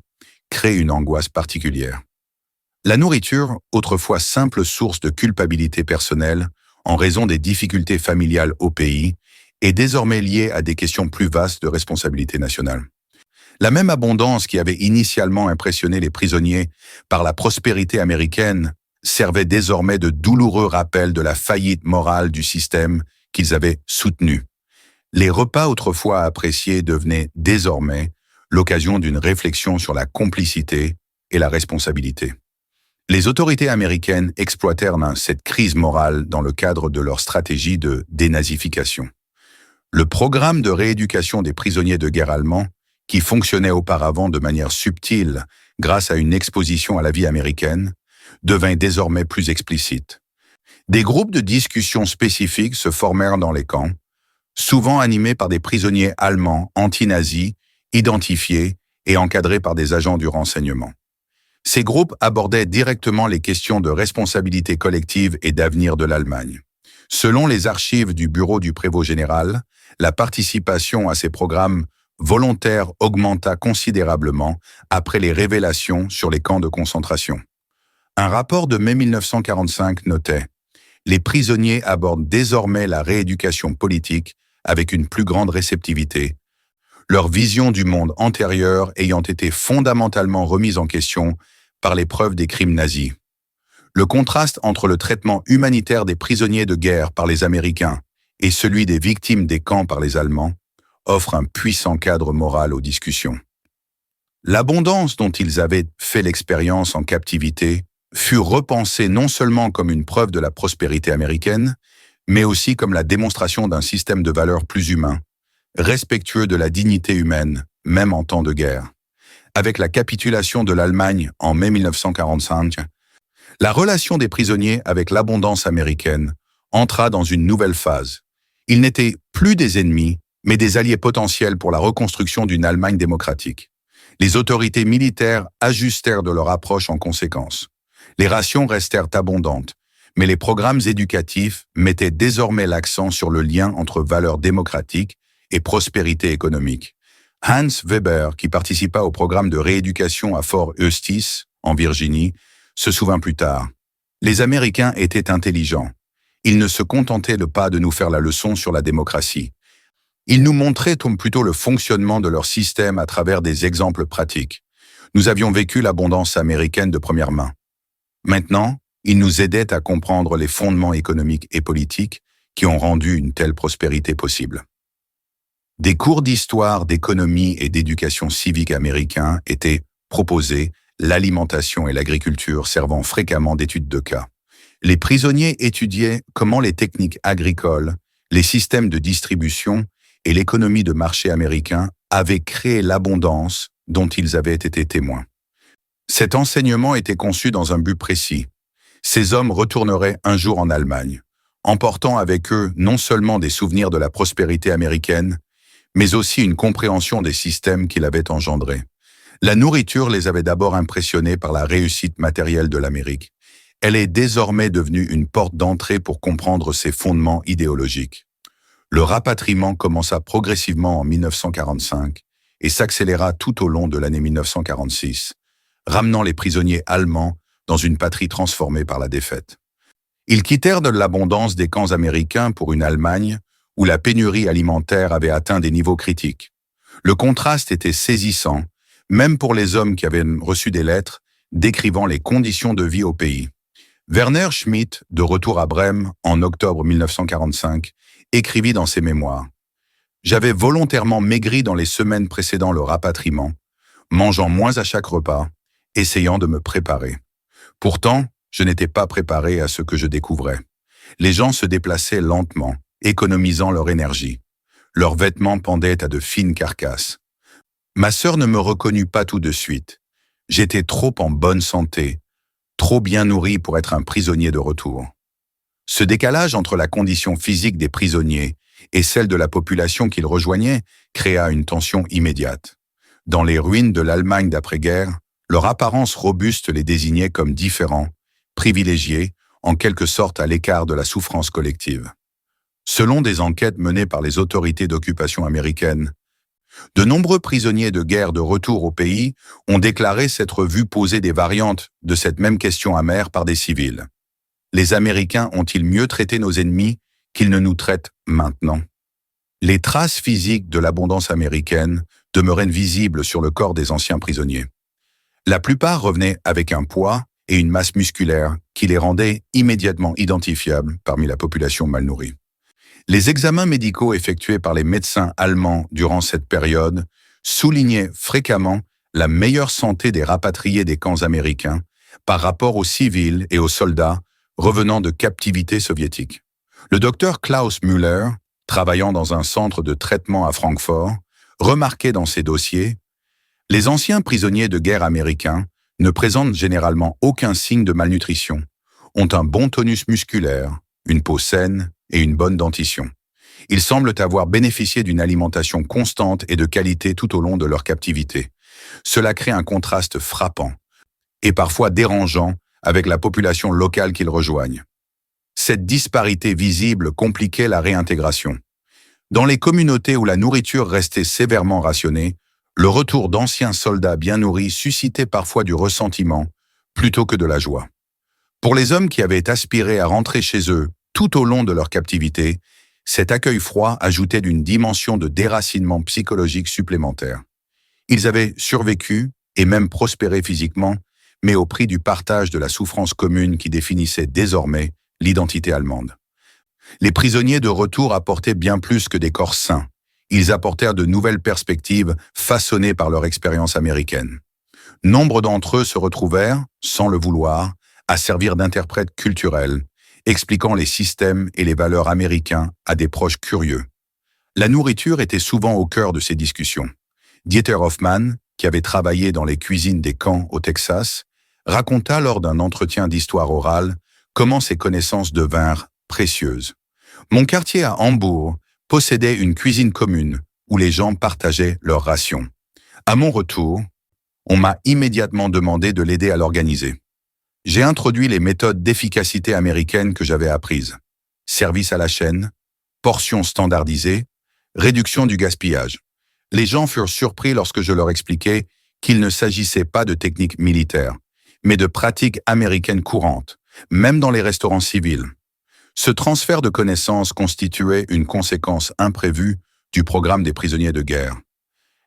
Speaker 1: crée une angoisse particulière. » La nourriture, autrefois simple source de culpabilité personnelle, en raison des difficultés familiales au pays, est désormais liée à des questions plus vastes de responsabilité nationale. La même abondance qui avait initialement impressionné les prisonniers par la prospérité américaine servait désormais de douloureux rappel de la faillite morale du système qu'ils avaient soutenu. Les repas autrefois appréciés devenaient désormais l'occasion d'une réflexion sur la complicité et la responsabilité. Les autorités américaines exploitèrent cette crise morale dans le cadre de leur stratégie de dénazification. Le programme de rééducation des prisonniers de guerre allemands, qui fonctionnait auparavant de manière subtile grâce à une exposition à la vie américaine, devint désormais plus explicite. Des groupes de discussion spécifiques se formèrent dans les camps, souvent animés par des prisonniers allemands anti-nazis, identifiés et encadrés par des agents du renseignement. Ces groupes abordaient directement les questions de responsabilité collective et d'avenir de l'Allemagne. Selon les archives du Bureau du Prévôt général, la participation à ces programmes volontaires augmenta considérablement après les révélations sur les camps de concentration. Un rapport de mai 1945 notait « Les prisonniers abordent désormais la rééducation politique avec une plus grande réceptivité, leur vision du monde antérieur ayant été fondamentalement remise en question par les preuves des crimes nazis. Le contraste entre le traitement humanitaire des prisonniers de guerre par les Américains et celui des victimes des camps par les Allemands offre un puissant cadre moral aux discussions. L'abondance dont ils avaient fait l'expérience en captivité fut repensée non seulement comme une preuve de la prospérité américaine, mais aussi comme la démonstration d'un système de valeurs plus humain, respectueux de la dignité humaine, même en temps de guerre. Avec la capitulation de l'Allemagne en mai 1945, la relation des prisonniers avec l'abondance américaine entra dans une nouvelle phase. Ils n'étaient plus des ennemis, mais des alliés potentiels pour la reconstruction d'une Allemagne démocratique. Les autorités militaires ajustèrent de leur approche en conséquence. Les rations restèrent abondantes, mais les programmes éducatifs mettaient désormais l'accent sur le lien entre valeurs démocratiques et prospérité économique. Hans Weber, qui participa au programme de rééducation à Fort Eustis, en Virginie, se souvint plus tard. Les Américains étaient intelligents. Ils ne se contentaient pas de nous faire la leçon sur la démocratie. Ils nous montraient plutôt le fonctionnement de leur système à travers des exemples pratiques. Nous avions vécu l'abondance américaine de première main. Maintenant, ils nous aidaient à comprendre les fondements économiques et politiques qui ont rendu une telle prospérité possible. Des cours d'histoire, d'économie et d'éducation civique américains étaient proposés, l'alimentation et l'agriculture servant fréquemment d'études de cas. Les prisonniers étudiaient comment les techniques agricoles, les systèmes de distribution et l'économie de marché américain avaient créé l'abondance dont ils avaient été témoins. Cet enseignement était conçu dans un but précis. Ces hommes retourneraient un jour en Allemagne, emportant avec eux non seulement des souvenirs de la prospérité américaine, mais aussi une compréhension des systèmes qu'il avait engendrés. La nourriture les avait d'abord impressionnés par la réussite matérielle de l'Amérique. Elle est désormais devenue une porte d'entrée pour comprendre ses fondements idéologiques. Le rapatriement commença progressivement en 1945 et s'accéléra tout au long de l'année 1946, ramenant les prisonniers allemands dans une patrie transformée par la défaite. Ils quittèrent de l'abondance des camps américains pour une Allemagne où la pénurie alimentaire avait atteint des niveaux critiques. Le contraste était saisissant, même pour les hommes qui avaient reçu des lettres décrivant les conditions de vie au pays. Werner Schmidt, de retour à Brême en octobre 1945, écrivit dans ses mémoires « J'avais volontairement maigri dans les semaines précédant le rapatriement, mangeant moins à chaque repas, essayant de me préparer. Pourtant, je n'étais pas préparé à ce que je découvrais. Les gens se déplaçaient lentement, économisant leur énergie. Leurs vêtements pendaient à de fines carcasses. Ma sœur ne me reconnut pas tout de suite. J'étais trop en bonne santé, trop bien nourri pour être un prisonnier de retour. » Ce décalage entre la condition physique des prisonniers et celle de la population qu'ils rejoignaient créa une tension immédiate. Dans les ruines de l'Allemagne d'après-guerre, leur apparence robuste les désignait comme différents, privilégiés, en quelque sorte à l'écart de la souffrance collective. Selon des enquêtes menées par les autorités d'occupation américaines, de nombreux prisonniers de guerre de retour au pays ont déclaré s'être vus poser des variantes de cette même question amère par des civils. Les Américains ont-ils mieux traité nos ennemis qu'ils ne nous traitent maintenant? Les traces physiques de l'abondance américaine demeuraient visibles sur le corps des anciens prisonniers. La plupart revenaient avec un poids et une masse musculaire qui les rendaient immédiatement identifiables parmi la population mal nourrie. Les examens médicaux effectués par les médecins allemands durant cette période soulignaient fréquemment la meilleure santé des rapatriés des camps américains par rapport aux civils et aux soldats revenant de captivité soviétique. Le docteur Klaus Müller, travaillant dans un centre de traitement à Francfort, remarquait dans ses dossiers « Les anciens prisonniers de guerre américains ne présentent généralement aucun signe de malnutrition, ont un bon tonus musculaire, une peau saine et une bonne dentition. Ils semblent avoir bénéficié d'une alimentation constante et de qualité tout au long de leur captivité. Cela crée un contraste frappant. et parfois dérangeant avec la population locale qu'ils rejoignent. Cette disparité visible compliquait la réintégration. Dans les communautés où la nourriture restait sévèrement rationnée, le retour d'anciens soldats bien nourris suscitait parfois du ressentiment plutôt que de la joie. Pour les hommes qui avaient aspiré à rentrer chez eux tout au long de leur captivité, cet accueil froid ajoutait une dimension de déracinement psychologique supplémentaire. Ils avaient survécu et même prospéré physiquement, mais au prix du partage de la souffrance commune qui définissait désormais l'identité allemande. Les prisonniers de retour apportaient bien plus que des corps sains. Ils apportèrent de nouvelles perspectives façonnées par leur expérience américaine. Nombre d'entre eux se retrouvèrent, sans le vouloir, à servir d'interprètes culturels, expliquant les systèmes et les valeurs américains à des proches curieux. La nourriture était souvent au cœur de ces discussions. Dieter Hoffmann, qui avait travaillé dans les cuisines des camps au Texas, raconta lors d'un entretien d'histoire orale comment ses connaissances devinrent précieuses. Mon quartier à Hambourg possédait une cuisine commune où les gens partageaient leurs rations. À mon retour, on m'a immédiatement demandé de l'aider à l'organiser. J'ai introduit les méthodes d'efficacité américaines que j'avais apprises. Service à la chaîne, portions standardisées, réduction du gaspillage. Les gens furent surpris lorsque je leur expliquais qu'il ne s'agissait pas de techniques militaires, mais de pratiques américaines courantes, même dans les restaurants civils. Ce transfert de connaissances constituait une conséquence imprévue du programme des prisonniers de guerre.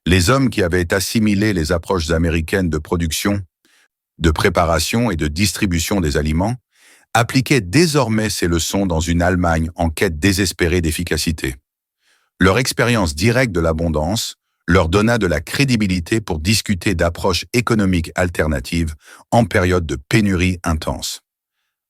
Speaker 1: Les hommes qui avaient assimilé les approches américaines de production, de préparation et de distribution des aliments, appliquaient désormais ces leçons dans une Allemagne en quête désespérée d'efficacité. Leur expérience directe de l'abondance leur donna de la crédibilité pour discuter d'approches économiques alternatives en période de pénurie intense.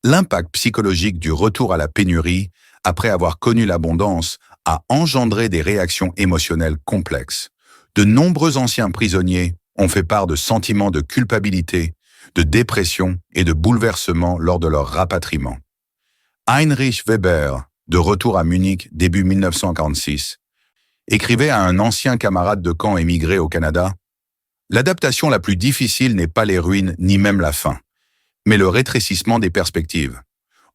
Speaker 1: L'impact psychologique du retour à la pénurie, après avoir connu l'abondance, a engendré des réactions émotionnelles complexes. De nombreux anciens prisonniers ont fait part de sentiments de culpabilité, de dépression et de bouleversement lors de leur rapatriement. Heinrich Weber, de retour à Munich début 1946, écrivait à un ancien camarade de camp émigré au Canada « L'adaptation la plus difficile n'est pas les ruines ni même la faim, mais le rétrécissement des perspectives.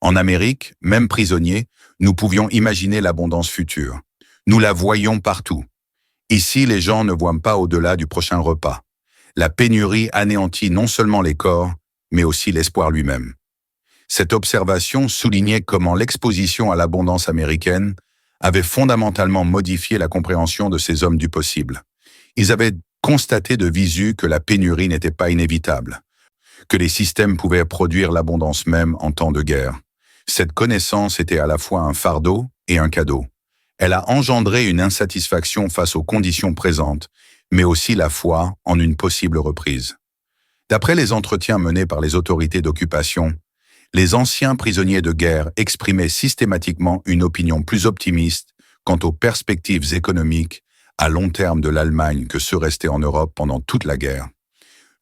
Speaker 1: En Amérique, même prisonniers, nous pouvions imaginer l'abondance future. Nous la voyons partout. Ici, les gens ne voient pas au-delà du prochain repas. La pénurie anéantit non seulement les corps, mais aussi l'espoir lui-même. » Cette observation soulignait comment l'exposition à l'abondance américaine avait fondamentalement modifié la compréhension de ces hommes du possible. Ils avaient constaté de visu que la pénurie n'était pas inévitable, que les systèmes pouvaient produire l'abondance même en temps de guerre. Cette connaissance était à la fois un fardeau et un cadeau. Elle a engendré une insatisfaction face aux conditions présentes, mais aussi la foi en une possible reprise. D'après les entretiens menés par les autorités d'occupation, les anciens prisonniers de guerre exprimaient systématiquement une opinion plus optimiste quant aux perspectives économiques à long terme de l'Allemagne que ceux restés en Europe pendant toute la guerre.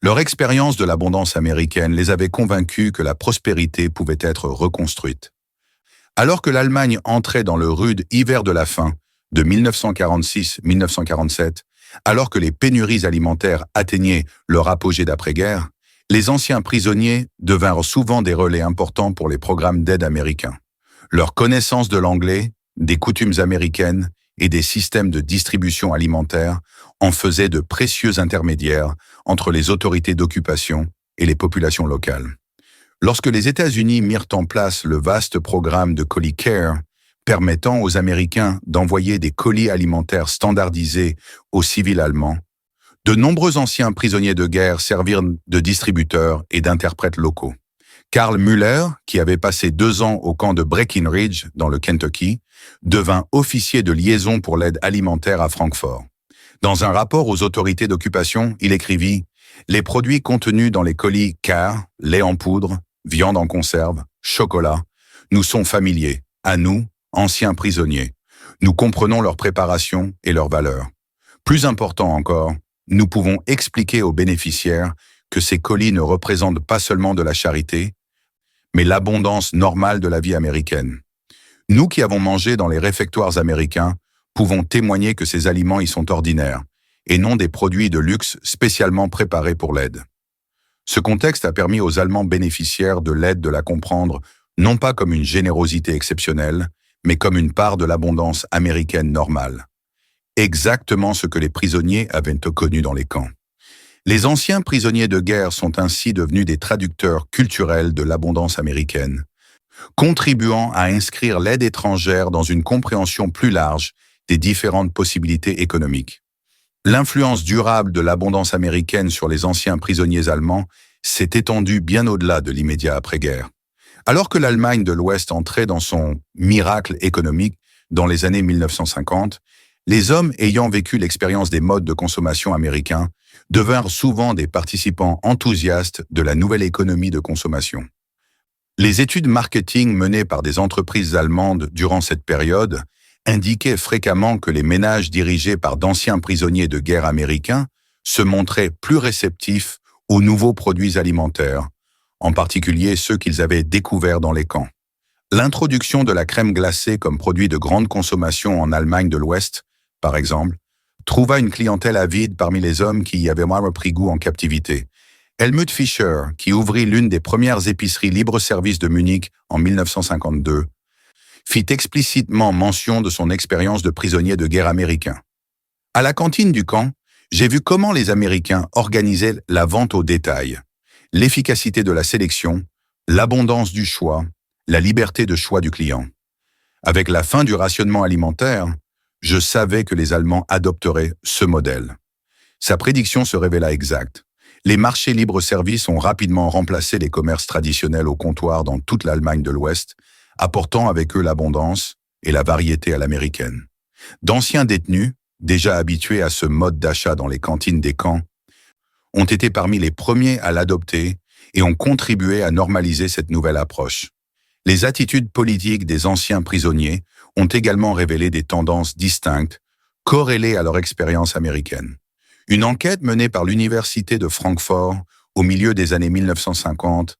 Speaker 1: Leur expérience de l'abondance américaine les avait convaincus que la prospérité pouvait être reconstruite. Alors que l'Allemagne entrait dans le rude hiver de la faim de 1946-1947, alors que les pénuries alimentaires atteignaient leur apogée d'après-guerre, les anciens prisonniers devinrent souvent des relais importants pour les programmes d'aide américains. Leur connaissance de l'anglais, des coutumes américaines et des systèmes de distribution alimentaire en faisaient de précieux intermédiaires entre les autorités d'occupation et les populations locales. Lorsque les États-Unis mirent en place le vaste programme de Colis Care, permettant aux Américains d'envoyer des colis alimentaires standardisés aux civils allemands, de nombreux anciens prisonniers de guerre servirent de distributeurs et d'interprètes locaux. Karl Müller, qui avait passé 2 ans au camp de Breckinridge, dans le Kentucky, devint officier de liaison pour l'aide alimentaire à Francfort. Dans un rapport aux autorités d'occupation, il écrivit « Les produits contenus dans les colis Care, lait en poudre, viande en conserve, chocolat, nous sont familiers, à nous, anciens prisonniers. Nous comprenons leur préparation et leur valeur. Plus important encore, nous pouvons expliquer aux bénéficiaires que ces colis ne représentent pas seulement de la charité, mais l'abondance normale de la vie américaine. Nous qui avons mangé dans les réfectoires américains pouvons témoigner que ces aliments y sont ordinaires, et non des produits de luxe spécialement préparés pour l'aide. » Ce contexte a permis aux Allemands bénéficiaires de l'aide de la comprendre non pas comme une générosité exceptionnelle, mais comme une part de l'abondance américaine normale. Exactement ce que les prisonniers avaient connu dans les camps. Les anciens prisonniers de guerre sont ainsi devenus des traducteurs culturels de l'abondance américaine, contribuant à inscrire l'aide étrangère dans une compréhension plus large des différentes possibilités économiques. L'influence durable de l'abondance américaine sur les anciens prisonniers allemands s'est étendue bien au-delà de l'immédiat après-guerre. Alors que l'Allemagne de l'Ouest entrait dans son miracle économique dans les années 1950, les hommes ayant vécu l'expérience des modes de consommation américains devinrent souvent des participants enthousiastes de la nouvelle économie de consommation. Les études marketing menées par des entreprises allemandes durant cette période indiquaient fréquemment que les ménages dirigés par d'anciens prisonniers de guerre américains se montraient plus réceptifs aux nouveaux produits alimentaires, en particulier ceux qu'ils avaient découverts dans les camps. L'introduction de la crème glacée comme produit de grande consommation en Allemagne de l'Ouest, par exemple, trouva une clientèle avide parmi les hommes qui y avaient moins pris goût en captivité. Helmut Fischer, qui ouvrit l'une des premières épiceries libre-service de Munich en 1952, fit explicitement mention de son expérience de prisonnier de guerre américain. À la cantine du camp, j'ai vu comment les Américains organisaient la vente au détail, l'efficacité de la sélection, l'abondance du choix, la liberté de choix du client. Avec la fin du rationnement alimentaire, je savais que les Allemands adopteraient ce modèle. Sa prédiction se révéla exacte. Les marchés libre-service ont rapidement remplacé les commerces traditionnels au comptoir dans toute l'Allemagne de l'Ouest, apportant avec eux l'abondance et la variété à l'américaine. D'anciens détenus, déjà habitués à ce mode d'achat dans les cantines des camps, ont été parmi les premiers à l'adopter et ont contribué à normaliser cette nouvelle approche. Les attitudes politiques des anciens prisonniers ont également révélé des tendances distinctes, corrélées à leur expérience américaine. Une enquête menée par l'Université de Francfort au milieu des années 1950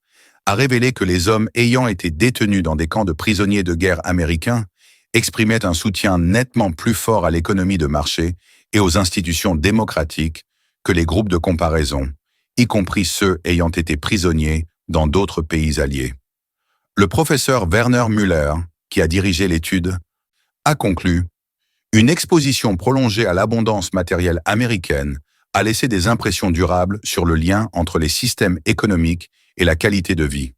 Speaker 1: a révélé que les hommes ayant été détenus dans des camps de prisonniers de guerre américains exprimaient un soutien nettement plus fort à l'économie de marché et aux institutions démocratiques que les groupes de comparaison, y compris ceux ayant été prisonniers dans d'autres pays alliés. Le professeur Werner Müller, qui a dirigé l'étude, a conclu « Une exposition prolongée à l'abondance matérielle américaine a laissé des impressions durables sur le lien entre les systèmes économiques et la qualité de vie.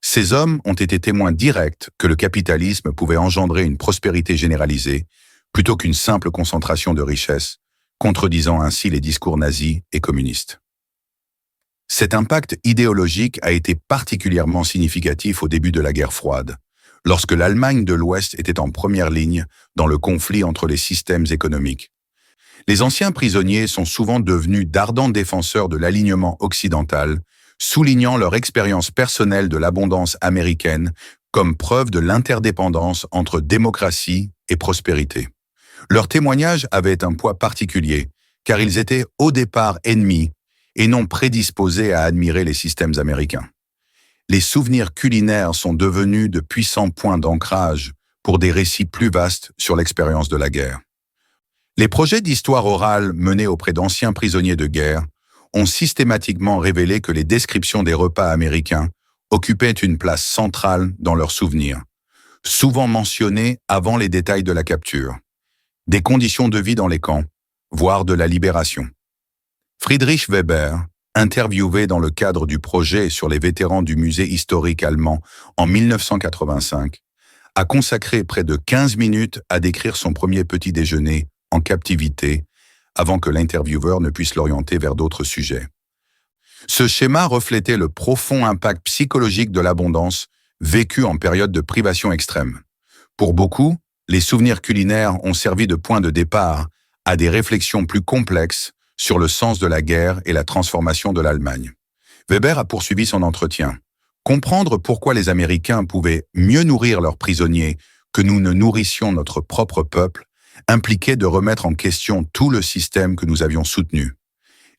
Speaker 1: Ces hommes ont été témoins directs que le capitalisme pouvait engendrer une prospérité généralisée plutôt qu'une simple concentration de richesses, contredisant ainsi les discours nazis et communistes. Cet impact idéologique a été particulièrement significatif au début de la guerre froide, lorsque l'Allemagne de l'Ouest était en première ligne dans le conflit entre les systèmes économiques. Les anciens prisonniers sont souvent devenus d'ardents défenseurs de l'alignement occidental, soulignant leur expérience personnelle de l'abondance américaine comme preuve de l'interdépendance entre démocratie et prospérité. Leur témoignage avait un poids particulier, car ils étaient au départ ennemis et non prédisposés à admirer les systèmes américains. Les souvenirs culinaires sont devenus de puissants points d'ancrage pour des récits plus vastes sur l'expérience de la guerre. Les projets d'histoire orale menés auprès d'anciens prisonniers de guerre ont systématiquement révélé que les descriptions des repas américains occupaient une place centrale dans leurs souvenirs, souvent mentionnés avant les détails de la capture, des conditions de vie dans les camps, voire de la libération. Friedrich Weber, interviewé dans le cadre du projet sur les vétérans du musée historique allemand en 1985, a consacré près de 15 minutes à décrire son premier petit déjeuner en captivité avant que l'intervieweur ne puisse l'orienter vers d'autres sujets. Ce schéma reflétait le profond impact psychologique de l'abondance vécue en période de privation extrême. Pour beaucoup, les souvenirs culinaires ont servi de point de départ à des réflexions plus complexes sur le sens de la guerre et la transformation de l'Allemagne. Weber a poursuivi son entretien. Comprendre pourquoi les Américains pouvaient mieux nourrir leurs prisonniers que nous ne nourrissions notre propre peuple impliquait de remettre en question tout le système que nous avions soutenu.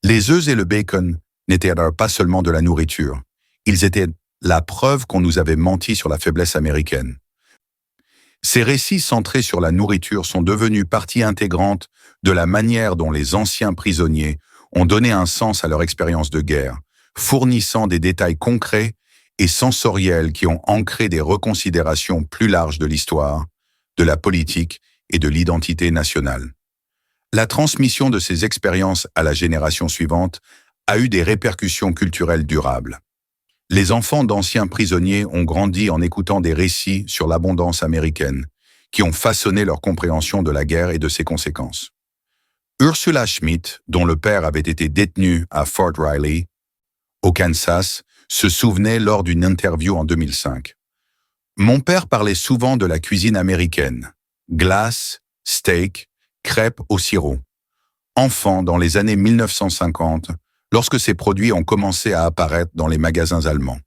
Speaker 1: Les œufs et le bacon n'étaient alors pas seulement de la nourriture, ils étaient la preuve qu'on nous avait menti sur la faiblesse américaine. Ces récits centrés sur la nourriture sont devenus partie intégrante de la manière dont les anciens prisonniers ont donné un sens à leur expérience de guerre, fournissant des détails concrets et sensoriels qui ont ancré des reconsidérations plus larges de l'histoire, de la politique et de l'identité nationale. La transmission de ces expériences à la génération suivante a eu des répercussions culturelles durables. Les enfants d'anciens prisonniers ont grandi en écoutant des récits sur l'abondance américaine, qui ont façonné leur compréhension de la guerre et de ses conséquences. Ursula Schmidt, dont le père avait été détenu à Fort Riley, au Kansas, se souvenait lors d'une interview en 2005. « Mon père parlait souvent de la cuisine américaine, glace, steak, crêpes au sirop. Enfant, dans les années 1950, lorsque ces produits ont commencé à apparaître dans les magasins allemands.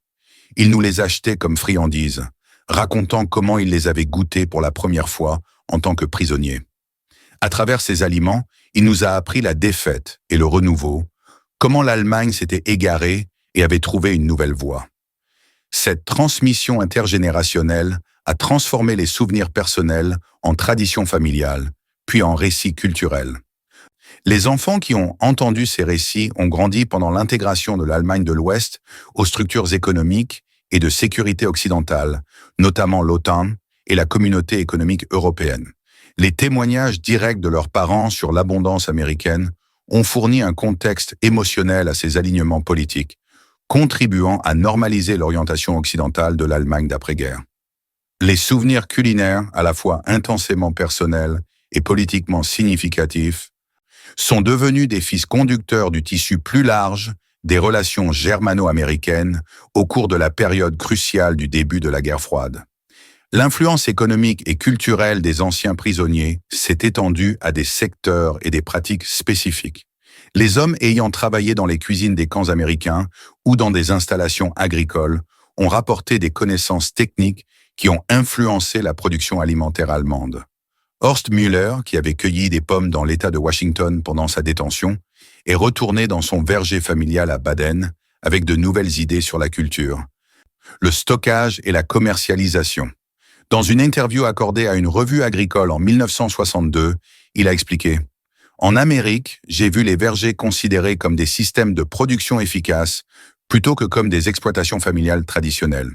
Speaker 1: Il nous les achetait comme friandises, racontant comment il les avait goûtés pour la première fois en tant que prisonnier. À travers ces aliments, il nous a appris la défaite et le renouveau, comment l'Allemagne s'était égarée et avait trouvé une nouvelle voie. Cette transmission intergénérationnelle a transformé les souvenirs personnels en traditions familiales, puis en récits culturels. Les enfants qui ont entendu ces récits ont grandi pendant l'intégration de l'Allemagne de l'Ouest aux structures économiques et de sécurité occidentales, notamment l'OTAN et la Communauté économique européenne. Les témoignages directs de leurs parents sur l'abondance américaine ont fourni un contexte émotionnel à ces alignements politiques, contribuant à normaliser l'orientation occidentale de l'Allemagne d'après-guerre. Les souvenirs culinaires, à la fois intensément personnels et politiquement significatifs, sont devenus des fils conducteurs du tissu plus large des relations germano-américaines au cours de la période cruciale du début de la guerre froide. L'influence économique et culturelle des anciens prisonniers s'est étendue à des secteurs et des pratiques spécifiques. Les hommes ayant travaillé dans les cuisines des camps américains ou dans des installations agricoles ont rapporté des connaissances techniques qui ont influencé la production alimentaire allemande. Horst Müller, qui avait cueilli des pommes dans l'État de Washington pendant sa détention, est retourné dans son verger familial à Baden avec de nouvelles idées sur la culture, le stockage et la commercialisation. Dans une interview accordée à une revue agricole en 1962, il a expliqué « En Amérique, j'ai vu les vergers considérés comme des systèmes de production efficaces plutôt que comme des exploitations familiales traditionnelles.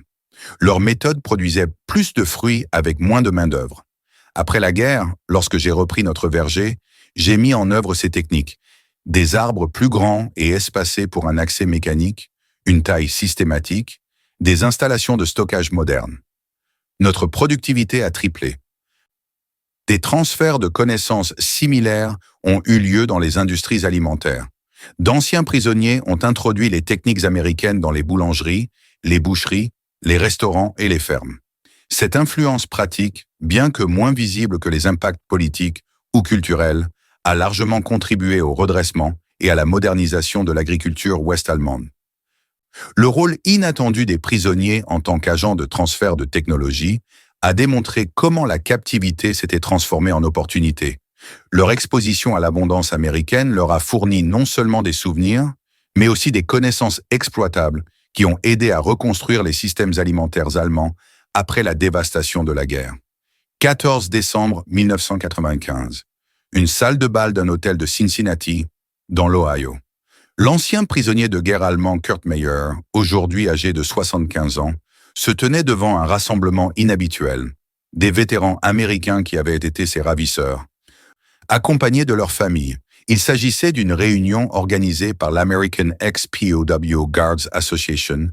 Speaker 1: Leur méthode produisait plus de fruits avec moins de main-d'œuvre. Après la guerre, lorsque j'ai repris notre verger, j'ai mis en œuvre ces techniques. Des arbres plus grands et espacés pour un accès mécanique, une taille systématique, des installations de stockage modernes. Notre productivité a triplé. Des transferts de connaissances similaires ont eu lieu dans les industries alimentaires. D'anciens prisonniers ont introduit les techniques américaines dans les boulangeries, les boucheries, les restaurants et les fermes. Cette influence pratique, bien que moins visible que les impacts politiques ou culturels, a largement contribué au redressement et à la modernisation de l'agriculture ouest-allemande. Le rôle inattendu des prisonniers en tant qu'agents de transfert de technologie a démontré comment la captivité s'était transformée en opportunité. Leur exposition à l'abondance américaine leur a fourni non seulement des souvenirs, mais aussi des connaissances exploitables qui ont aidé à reconstruire les systèmes alimentaires allemands après la dévastation de la guerre. 14 décembre 1995. Une salle de bal d'un hôtel de Cincinnati, dans l'Ohio. L'ancien prisonnier de guerre allemand Kurt Meyer, aujourd'hui âgé de 75 ans, se tenait devant un rassemblement inhabituel, des vétérans américains qui avaient été ses ravisseurs. Accompagnés de leur famille, il s'agissait d'une réunion organisée par l'American Ex-POW Guards Association,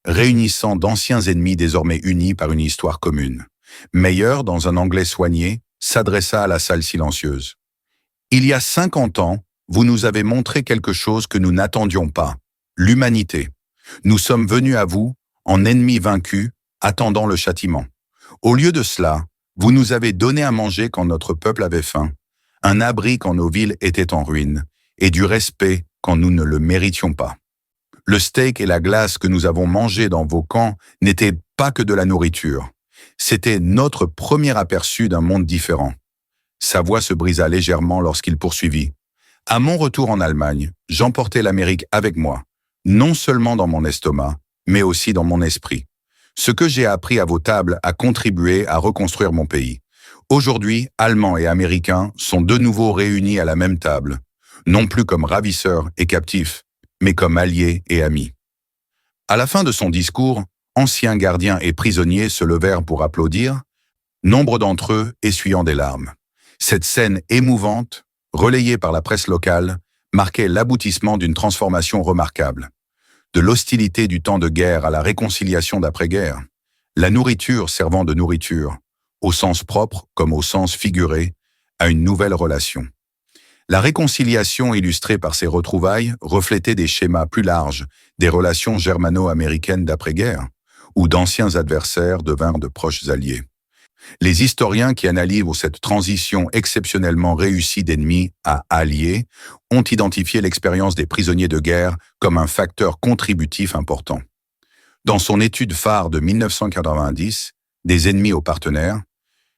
Speaker 1: réunissant d'anciens ennemis désormais unis par une histoire commune. Meyer, dans un anglais soigné, s'adressa à la salle silencieuse. « Il y a 50 ans, vous nous avez montré quelque chose que nous n'attendions pas, l'humanité. Nous sommes venus à vous, en ennemis vaincus, attendant le châtiment. Au lieu de cela, vous nous avez donné à manger quand notre peuple avait faim, un abri quand nos villes étaient en ruine, et du respect quand nous ne le méritions pas. Le steak et la glace que nous avons mangés dans vos camps n'étaient pas que de la nourriture. C'était notre premier aperçu d'un monde différent. » Sa voix se brisa légèrement lorsqu'il poursuivit. « À mon retour en Allemagne, j'emportai l'Amérique avec moi, non seulement dans mon estomac, mais aussi dans mon esprit. Ce que j'ai appris à vos tables a contribué à reconstruire mon pays. Aujourd'hui, Allemands et Américains sont de nouveau réunis à la même table, non plus comme ravisseurs et captifs, mais comme alliés et amis. À la fin de son discours, anciens gardiens et prisonniers se levèrent pour applaudir, nombre d'entre eux essuyant des larmes. Cette scène émouvante, relayée par la presse locale, marquait l'aboutissement d'une transformation remarquable. De l'hostilité du temps de guerre à la réconciliation d'après-guerre, la nourriture servant de nourriture, au sens propre comme au sens figuré, à une nouvelle relation. La réconciliation illustrée par ces retrouvailles reflétait des schémas plus larges des relations germano-américaines d'après-guerre, où d'anciens adversaires devinrent de proches alliés. Les historiens qui analysent cette transition exceptionnellement réussie d'ennemis à alliés ont identifié l'expérience des prisonniers de guerre comme un facteur contributif important. Dans son étude phare de 1990, Des ennemis aux partenaires,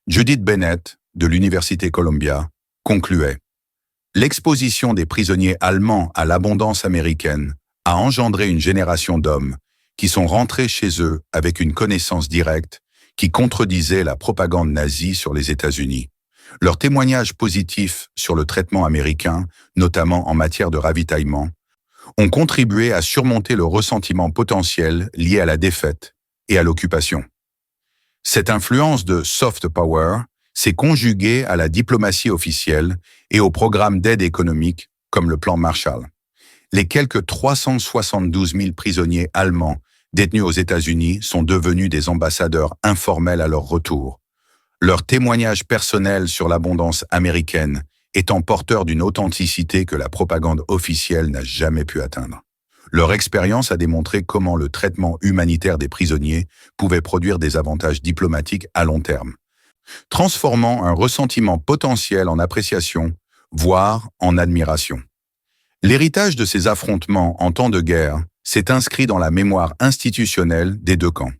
Speaker 1: Judith Bennett, de l'Université Columbia, concluait: l'exposition des prisonniers allemands à l'abondance américaine a engendré une génération d'hommes qui sont rentrés chez eux avec une connaissance directe qui contredisait la propagande nazie sur les États-Unis. Leurs témoignages positifs sur le traitement américain, notamment en matière de ravitaillement, ont contribué à surmonter le ressentiment potentiel lié à la défaite et à l'occupation. Cette influence de soft power s'est conjuguée à la diplomatie officielle et aux programmes d'aide économique comme le plan Marshall. Les quelques 372 000 prisonniers allemands détenus aux États-Unis sont devenus des ambassadeurs informels à leur retour. Leurs témoignages personnels sur l'abondance américaine étant porteurs d'une authenticité que la propagande officielle n'a jamais pu atteindre. Leur expérience a démontré comment le traitement humanitaire des prisonniers pouvait produire des avantages diplomatiques à long terme, transformant un ressentiment potentiel en appréciation, voire en admiration. L'héritage de ces affrontements en temps de guerre s'est inscrit dans la mémoire institutionnelle des deux camps.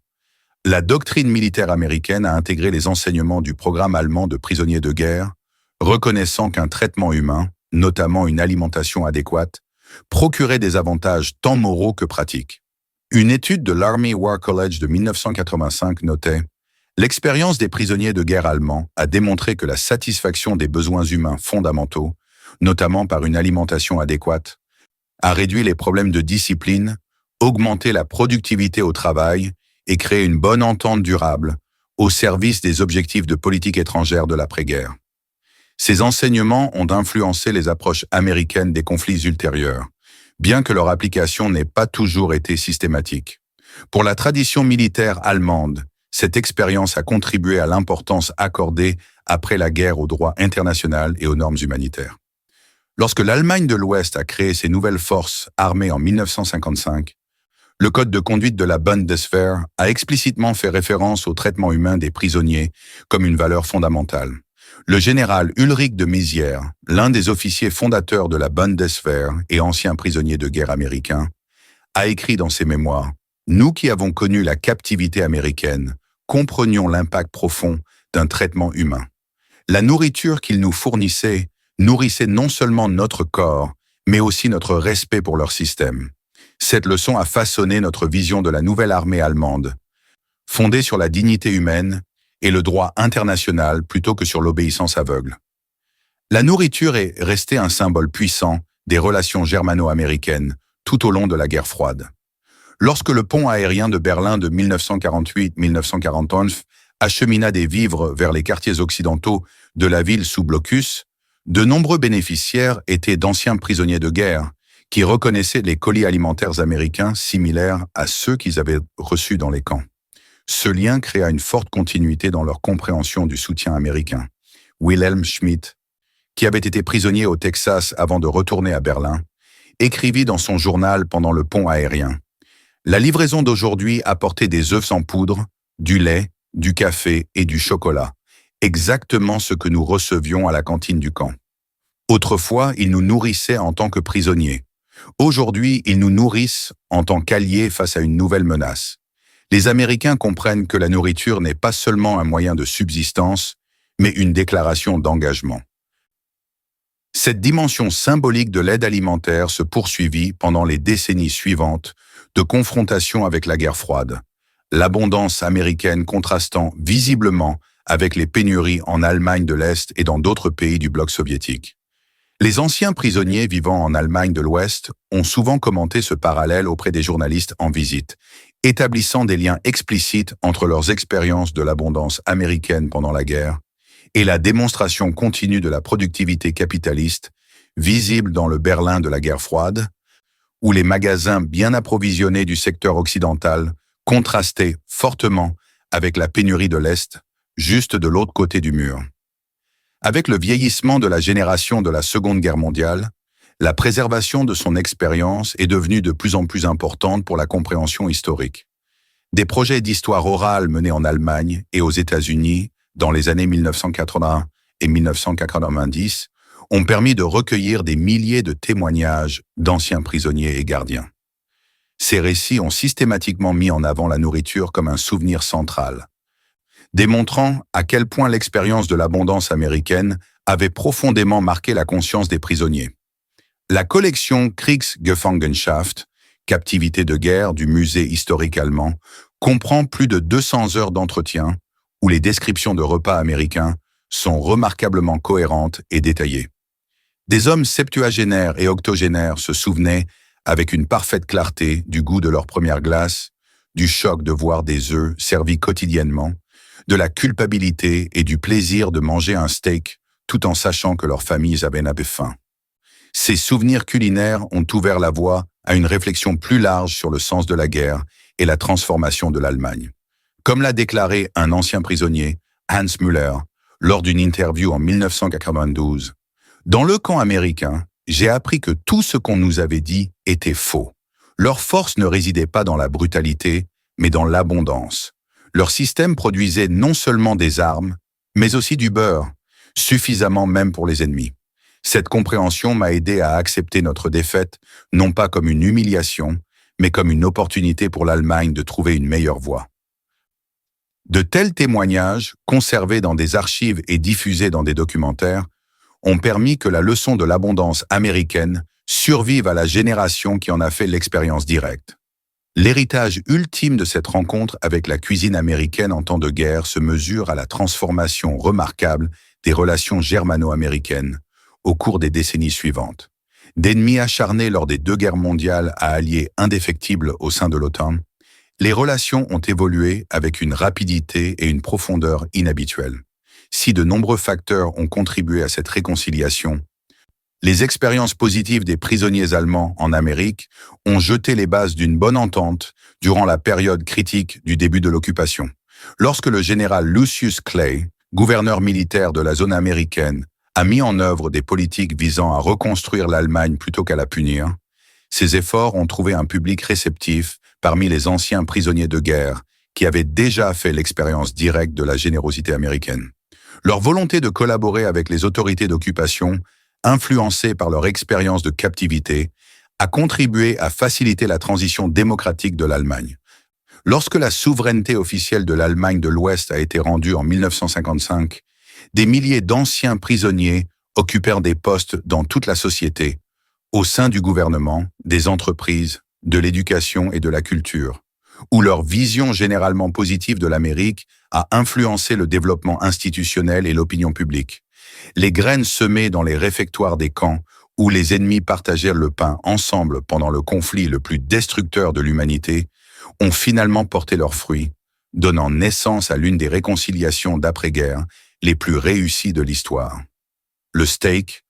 Speaker 1: La doctrine militaire américaine a intégré les enseignements du programme allemand de prisonniers de guerre, reconnaissant qu'un traitement humain, notamment une alimentation adéquate, procurait des avantages tant moraux que pratiques. Une étude de l'Army War College de 1985 notait: l'expérience des prisonniers de guerre allemands a démontré que la satisfaction des besoins humains fondamentaux, notamment par une alimentation adéquate, a réduit les problèmes de discipline, augmenté la productivité au travail et créé une bonne entente durable au service des objectifs de politique étrangère de l'après-guerre. Ces enseignements ont influencé les approches américaines des conflits ultérieurs, bien que leur application n'ait pas toujours été systématique. Pour la tradition militaire allemande, cette expérience a contribué à l'importance accordée après la guerre au droit international et aux normes humanitaires. Lorsque l'Allemagne de l'Ouest a créé ses nouvelles forces armées en 1955, le code de conduite de la Bundeswehr a explicitement fait référence au traitement humain des prisonniers comme une valeur fondamentale. Le général Ulrich de Maizière, l'un des officiers fondateurs de la Bundeswehr et ancien prisonnier de guerre américain, a écrit dans ses mémoires: « Nous qui avons connu la captivité américaine, comprenions l'impact profond d'un traitement humain. La nourriture qu'il nous fournissait nourrissait non seulement notre corps, mais aussi notre respect pour leur système. Cette leçon a façonné notre vision de la nouvelle armée allemande, fondée sur la dignité humaine et le droit international plutôt que sur l'obéissance aveugle. » La nourriture est restée un symbole puissant des relations germano-américaines tout au long de la guerre froide. Lorsque le pont aérien de Berlin de 1948-1949 achemina des vivres vers les quartiers occidentaux de la ville sous blocus, de nombreux bénéficiaires étaient d'anciens prisonniers de guerre qui reconnaissaient les colis alimentaires américains similaires à ceux qu'ils avaient reçus dans les camps. Ce lien créa une forte continuité dans leur compréhension du soutien américain. Wilhelm Schmidt, qui avait été prisonnier au Texas avant de retourner à Berlin, écrivit dans son journal pendant le pont aérien: « La livraison d'aujourd'hui apportait des œufs en poudre, du lait, du café et du chocolat, exactement ce que nous recevions à la cantine du camp. Autrefois, ils nous nourrissaient en tant que prisonniers. Aujourd'hui, ils nous nourrissent en tant qu'alliés face à une nouvelle menace. Les Américains comprennent que la nourriture n'est pas seulement un moyen de subsistance, mais une déclaration d'engagement. » Cette dimension symbolique de l'aide alimentaire se poursuivit pendant les décennies suivantes de confrontation avec la guerre froide, l'abondance américaine contrastant visiblement avec les pénuries en Allemagne de l'Est et dans d'autres pays du bloc soviétique. Les anciens prisonniers vivant en Allemagne de l'Ouest ont souvent commenté ce parallèle auprès des journalistes en visite, établissant des liens explicites entre leurs expériences de l'abondance américaine pendant la guerre et la démonstration continue de la productivité capitaliste, visible dans le Berlin de la guerre froide, où les magasins bien approvisionnés du secteur occidental contrastaient fortement avec la pénurie de l'Est, juste de l'autre côté du mur. Avec le vieillissement de la génération de la Seconde Guerre mondiale, la préservation de son expérience est devenue de plus en plus importante pour la compréhension historique. Des projets d'histoire orale menés en Allemagne et aux États-Unis dans les années 1980 et 1990 ont permis de recueillir des milliers de témoignages d'anciens prisonniers et gardiens. Ces récits ont systématiquement mis en avant la nourriture comme un souvenir central, démontrant à quel point l'expérience de l'abondance américaine avait profondément marqué la conscience des prisonniers. La collection Kriegsgefangenschaft, captivité de guerre du musée historique allemand, comprend plus de 200 heures d'entretien où les descriptions de repas américains sont remarquablement cohérentes et détaillées. Des hommes septuagénaires et octogénaires se souvenaient avec une parfaite clarté du goût de leur première glace, du choc de voir des œufs servis quotidiennement, de la culpabilité et du plaisir de manger un steak tout en sachant que leurs familles avaient faim. Ces souvenirs culinaires ont ouvert la voie à une réflexion plus large sur le sens de la guerre et la transformation de l'Allemagne. Comme l'a déclaré un ancien prisonnier, Hans Müller, lors d'une interview en 1992, « Dans le camp américain, j'ai appris que tout ce qu'on nous avait dit était faux. Leur force ne résidait pas dans la brutalité, mais dans l'abondance. Leur système produisait non seulement des armes, mais aussi du beurre, suffisamment même pour les ennemis. Cette compréhension m'a aidé à accepter notre défaite, non pas comme une humiliation, mais comme une opportunité pour l'Allemagne de trouver une meilleure voie. » De tels témoignages, conservés dans des archives et diffusés dans des documentaires, ont permis que la leçon de l'abondance américaine survive à la génération qui en a fait l'expérience directe. L'héritage ultime de cette rencontre avec la cuisine américaine en temps de guerre se mesure à la transformation remarquable des relations germano-américaines au cours des décennies suivantes. D'ennemis acharnés lors des 2 guerres mondiales à alliés indéfectibles au sein de l'OTAN, les relations ont évolué avec une rapidité et une profondeur inhabituelles. Si de nombreux facteurs ont contribué à cette réconciliation, les expériences positives des prisonniers allemands en Amérique ont jeté les bases d'une bonne entente durant la période critique du début de l'occupation. Lorsque le général Lucius Clay, gouverneur militaire de la zone américaine, a mis en œuvre des politiques visant à reconstruire l'Allemagne plutôt qu'à la punir, ces efforts ont trouvé un public réceptif parmi les anciens prisonniers de guerre qui avaient déjà fait l'expérience directe de la générosité américaine. Leur volonté de collaborer avec les autorités d'occupation, influencées par leur expérience de captivité, a contribué à faciliter la transition démocratique de l'Allemagne. Lorsque la souveraineté officielle de l'Allemagne de l'Ouest a été rendue en 1955, des milliers d'anciens prisonniers occupèrent des postes dans toute la société, au sein du gouvernement, des entreprises, de l'éducation et de la culture, où leur vision généralement positive de l'Amérique a influencé le développement institutionnel et l'opinion publique. Les graines semées dans les réfectoires des camps, où les ennemis partagèrent le pain ensemble pendant le conflit le plus destructeur de l'humanité, ont finalement porté leurs fruits, donnant naissance à l'une des réconciliations d'après-guerre les plus réussies de l'histoire. Le steak,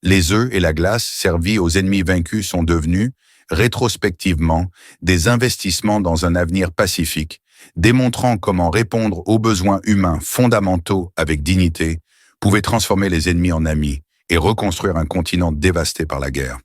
Speaker 1: les œufs et la glace servis aux ennemis vaincus sont devenus, rétrospectivement, des investissements dans un avenir pacifique, démontrant comment répondre aux besoins humains fondamentaux avec dignité pouvait transformer les ennemis en amis et reconstruire un continent dévasté par la guerre.